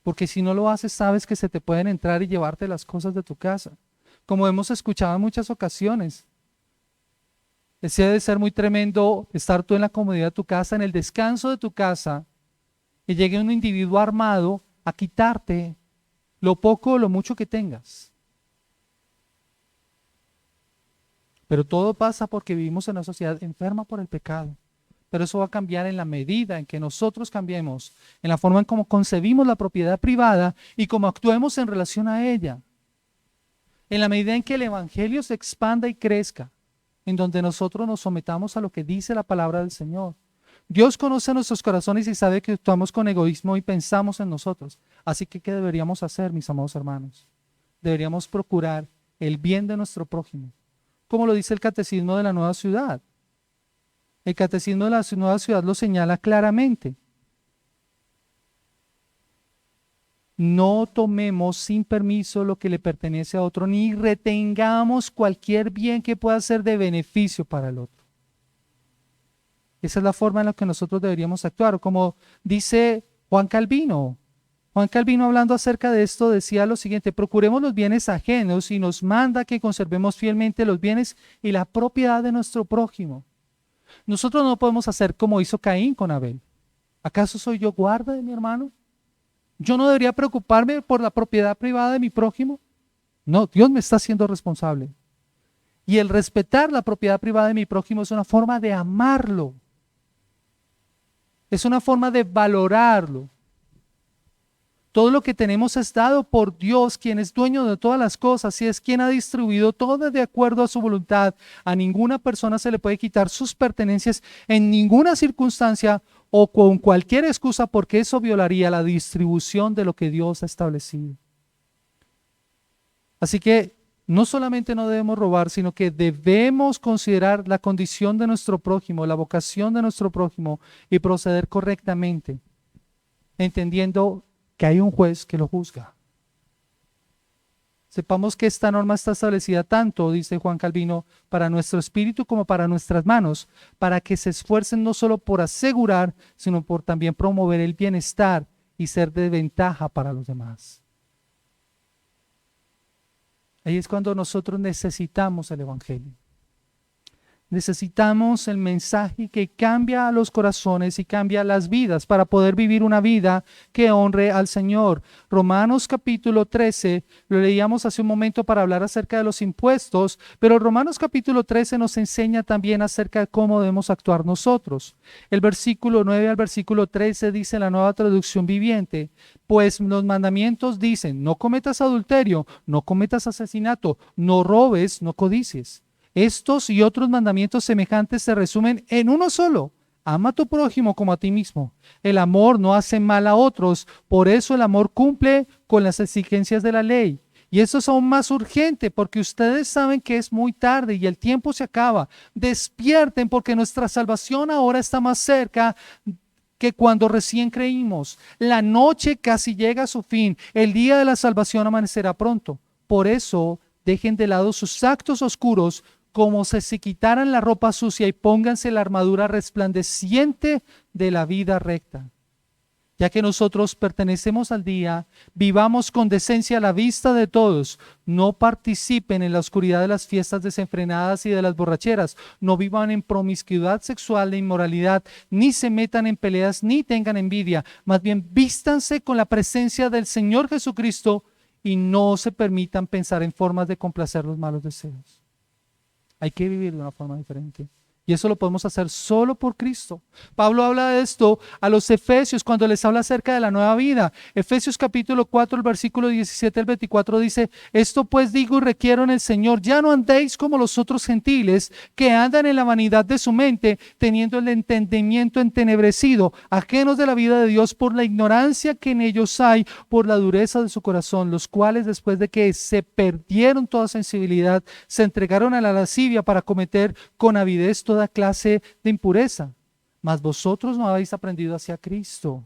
porque si no lo haces sabes que se te pueden entrar y llevarte las cosas de tu casa, como hemos escuchado en muchas ocasiones. Ese debe ser muy tremendo estar tú en la comodidad de tu casa, en el descanso de tu casa, y llegue un individuo armado a quitarte lo poco o lo mucho que tengas. Pero todo pasa porque vivimos en una sociedad enferma por el pecado. Pero eso va a cambiar en la medida en que nosotros cambiemos, en la forma en cómo concebimos la propiedad privada y cómo actuemos en relación a ella. En la medida en que el evangelio se expanda y crezca, en donde nosotros nos sometamos a lo que dice la palabra del Señor. Dios conoce nuestros corazones y sabe que actuamos con egoísmo y pensamos en nosotros. Así que, ¿qué deberíamos hacer, mis amados hermanos? Deberíamos procurar el bien de nuestro prójimo, como lo dice el Catecismo de la Nueva Ciudad. El Catecismo de la Nueva Ciudad lo señala claramente. No tomemos sin permiso lo que le pertenece a otro, ni retengamos cualquier bien que pueda ser de beneficio para el otro. Esa es la forma en la que nosotros deberíamos actuar. Como dice Juan Calvino. Juan Calvino, hablando acerca de esto, decía lo siguiente: procuremos los bienes ajenos y nos manda que conservemos fielmente los bienes y la propiedad de nuestro prójimo. Nosotros no podemos hacer como hizo Caín con Abel. ¿Acaso soy yo guarda de mi hermano? ¿Yo no debería preocuparme por la propiedad privada de mi prójimo? No, Dios me está haciendo responsable. Y el respetar la propiedad privada de mi prójimo es una forma de amarlo. Es una forma de valorarlo. Todo lo que tenemos es dado por Dios, quien es dueño de todas las cosas y es quien ha distribuido todo de acuerdo a su voluntad. A ninguna persona se le puede quitar sus pertenencias en ninguna circunstancia o con cualquier excusa, porque eso violaría la distribución de lo que Dios ha establecido. Así que no solamente no debemos robar, sino que debemos considerar la condición de nuestro prójimo, la vocación de nuestro prójimo y proceder correctamente, entendiendo que hay un juez que lo juzga. Sepamos que esta norma está establecida tanto, dice Juan Calvino, para nuestro espíritu como para nuestras manos, para que se esfuercen no solo por asegurar, sino por también promover el bienestar y ser de ventaja para los demás. Ahí es cuando nosotros necesitamos el evangelio. Necesitamos el mensaje que cambia a los corazones y cambia las vidas para poder vivir una vida que honre al Señor. Romanos capítulo 13, lo leíamos hace un momento para hablar acerca de los impuestos, pero Romanos capítulo 13 nos enseña también acerca de cómo debemos actuar nosotros. El versículo 9 al versículo 13 dice en la Nueva Traducción Viviente: pues los mandamientos dicen, no cometas adulterio, no cometas asesinato, no robes, no codicies. Estos y otros mandamientos semejantes se resumen en uno solo: ama a tu prójimo como a ti mismo. El amor no hace mal a otros, por eso el amor cumple con las exigencias de la ley. Y eso es aún más urgente porque ustedes saben que es muy tarde y el tiempo se acaba. Despierten, porque nuestra salvación ahora está más cerca que cuando recién creímos. La noche casi llega a su fin, el día de la salvación amanecerá pronto. Por eso dejen de lado sus actos oscuros, como si se quitaran la ropa sucia, y pónganse la armadura resplandeciente de la vida recta. Ya que nosotros pertenecemos al día, vivamos con decencia a la vista de todos. No participen en la oscuridad de las fiestas desenfrenadas y de las borracheras. No vivan en promiscuidad sexual e inmoralidad, ni se metan en peleas, ni tengan envidia. Más bien vístanse con la presencia del Señor Jesucristo y no se permitan pensar en formas de complacer los malos deseos. Hay que vivir de una forma diferente. Y eso lo podemos hacer solo por Cristo. Pablo habla de esto a los efesios cuando les habla acerca de la nueva vida. Efesios capítulo 4, el versículo 17 al 24 dice: esto pues digo y requiero en el Señor, ya no andéis como los otros gentiles que andan en la vanidad de su mente, teniendo el entendimiento entenebrecido, ajenos de la vida de Dios por la ignorancia que en ellos hay, por la dureza de su corazón, los cuales después de que se perdieron toda sensibilidad, se entregaron a la lascivia para cometer con avidez toda clase de impureza. Mas vosotros no habéis aprendido hacia Cristo.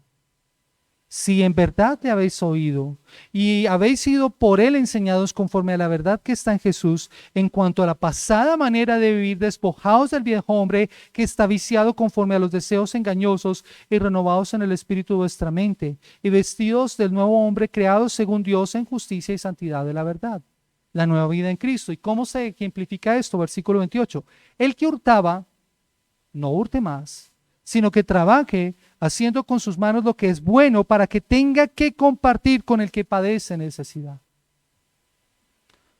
Si en verdad le habéis oído y habéis sido por él enseñados conforme a la verdad que está en Jesús, en cuanto a la pasada manera de vivir, despojaos del viejo hombre que está viciado conforme a los deseos engañosos y renovados en el espíritu de vuestra mente, y vestidos del nuevo hombre creado según Dios en justicia y santidad de la verdad. La nueva vida en Cristo. ¿Y cómo se ejemplifica esto? Versículo 28. El que hurtaba, no hurte más, sino que trabaje haciendo con sus manos lo que es bueno para que tenga que compartir con el que padece necesidad.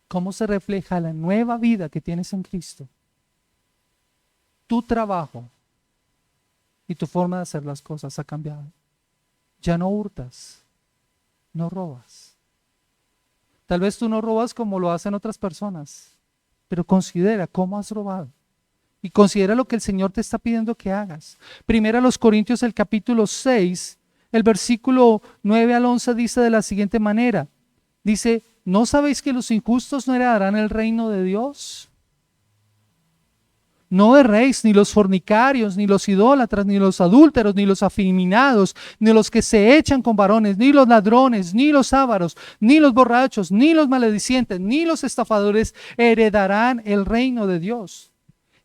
¿Cómo se refleja la nueva vida que tienes en Cristo? Tu trabajo y tu forma de hacer las cosas ha cambiado. Ya no hurtas, no robas. Tal vez tú no robas como lo hacen otras personas, pero considera cómo has robado. Y considera lo que el Señor te está pidiendo que hagas. Primera a los Corintios, el capítulo 6, el versículo 9 al 11 dice de la siguiente manera. Dice, ¿no sabéis que los injustos no heredarán el reino de Dios? No erréis, ni los fornicarios, ni los idólatras, ni los adúlteros, ni los afeminados, ni los que se echan con varones, ni los ladrones, ni los ávaros, ni los borrachos, ni los maledicientes, ni los estafadores heredarán el reino de Dios.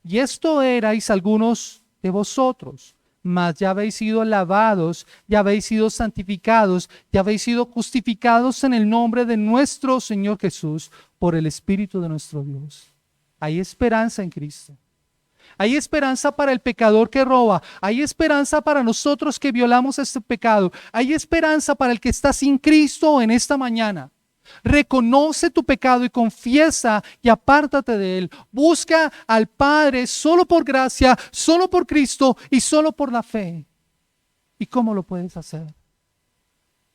Y esto erais algunos de vosotros, mas ya habéis sido lavados, ya habéis sido santificados, ya habéis sido justificados en el nombre de nuestro Señor Jesús por el Espíritu de nuestro Dios. Hay esperanza en Cristo. Hay esperanza para el pecador que roba. Hay esperanza para nosotros que violamos este pecado. Hay esperanza para el que está sin Cristo en esta mañana. Reconoce tu pecado y confiesa y apártate de él. Busca al Padre solo por gracia, solo por Cristo y solo por la fe. ¿Y cómo lo puedes hacer?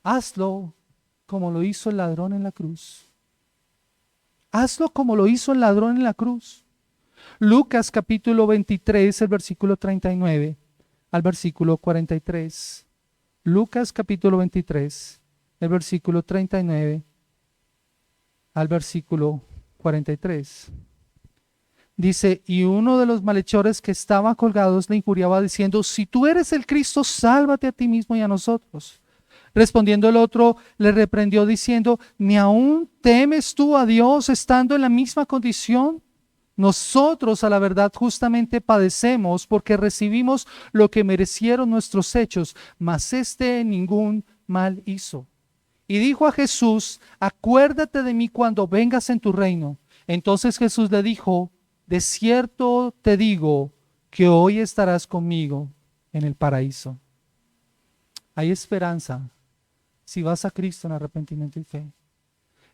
Hazlo como lo hizo el ladrón en la cruz. Hazlo como lo hizo el ladrón en la cruz. Lucas capítulo 23, el versículo 39 al versículo 43. Lucas capítulo 23, el versículo 39 al versículo 43. Dice, y uno de los malhechores que estaban colgados le injuriaba diciendo, si tú eres el Cristo, sálvate a ti mismo y a nosotros. Respondiendo el otro, le reprendió diciendo, ¿ni aún temes tú a Dios estando en la misma condición? Nosotros a la verdad justamente padecemos porque recibimos lo que merecieron nuestros hechos, mas este ningún mal hizo. Y dijo a Jesús, acuérdate de mí cuando vengas en tu reino. Entonces Jesús le dijo, de cierto te digo que hoy estarás conmigo en el paraíso. Hay esperanza si vas a Cristo en arrepentimiento y fe.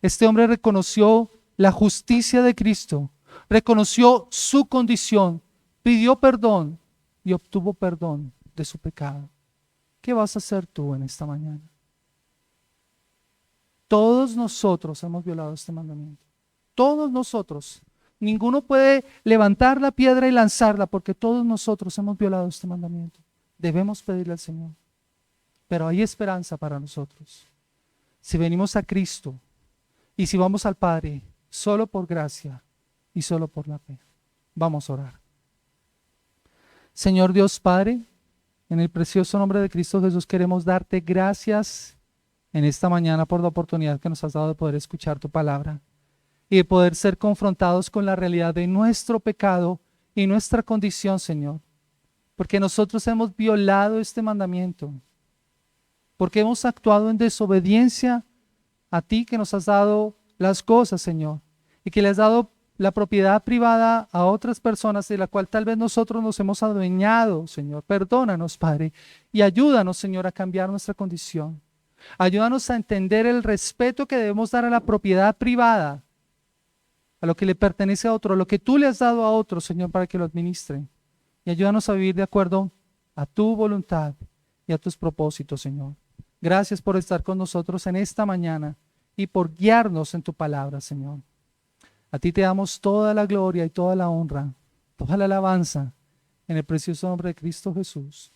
Este hombre reconoció la justicia de Cristo, reconoció su condición, pidió perdón y obtuvo perdón de su pecado. ¿Qué vas a hacer tú en esta mañana? Todos nosotros hemos violado este mandamiento. Todos nosotros. Ninguno puede levantar la piedra y lanzarla porque todos nosotros hemos violado este mandamiento. Debemos pedirle al Señor. Pero hay esperanza para nosotros. Si venimos a Cristo y si vamos al Padre solo por gracia y solo por la fe. Vamos a orar. Señor Dios Padre, en el precioso nombre de Cristo Jesús queremos darte gracias en esta mañana por la oportunidad que nos has dado de poder escuchar tu palabra y de poder ser confrontados con la realidad de nuestro pecado y nuestra condición, Señor. Porque nosotros hemos violado este mandamiento, porque hemos actuado en desobediencia a ti que nos has dado las cosas, Señor, y que le has dado la propiedad privada a otras personas de la cual tal vez nosotros nos hemos adueñado, Señor. Perdónanos, Padre, y ayúdanos, Señor, a cambiar nuestra condición. Ayúdanos a entender el respeto que debemos dar a la propiedad privada, a lo que le pertenece a otro, a lo que tú le has dado a otro, Señor, para que lo administre. Y ayúdanos a vivir de acuerdo a tu voluntad y a tus propósitos, Señor. Gracias por estar con nosotros en esta mañana y por guiarnos en tu palabra, Señor. A ti te damos toda la gloria y toda la honra, toda la alabanza, en el precioso nombre de Cristo Jesús.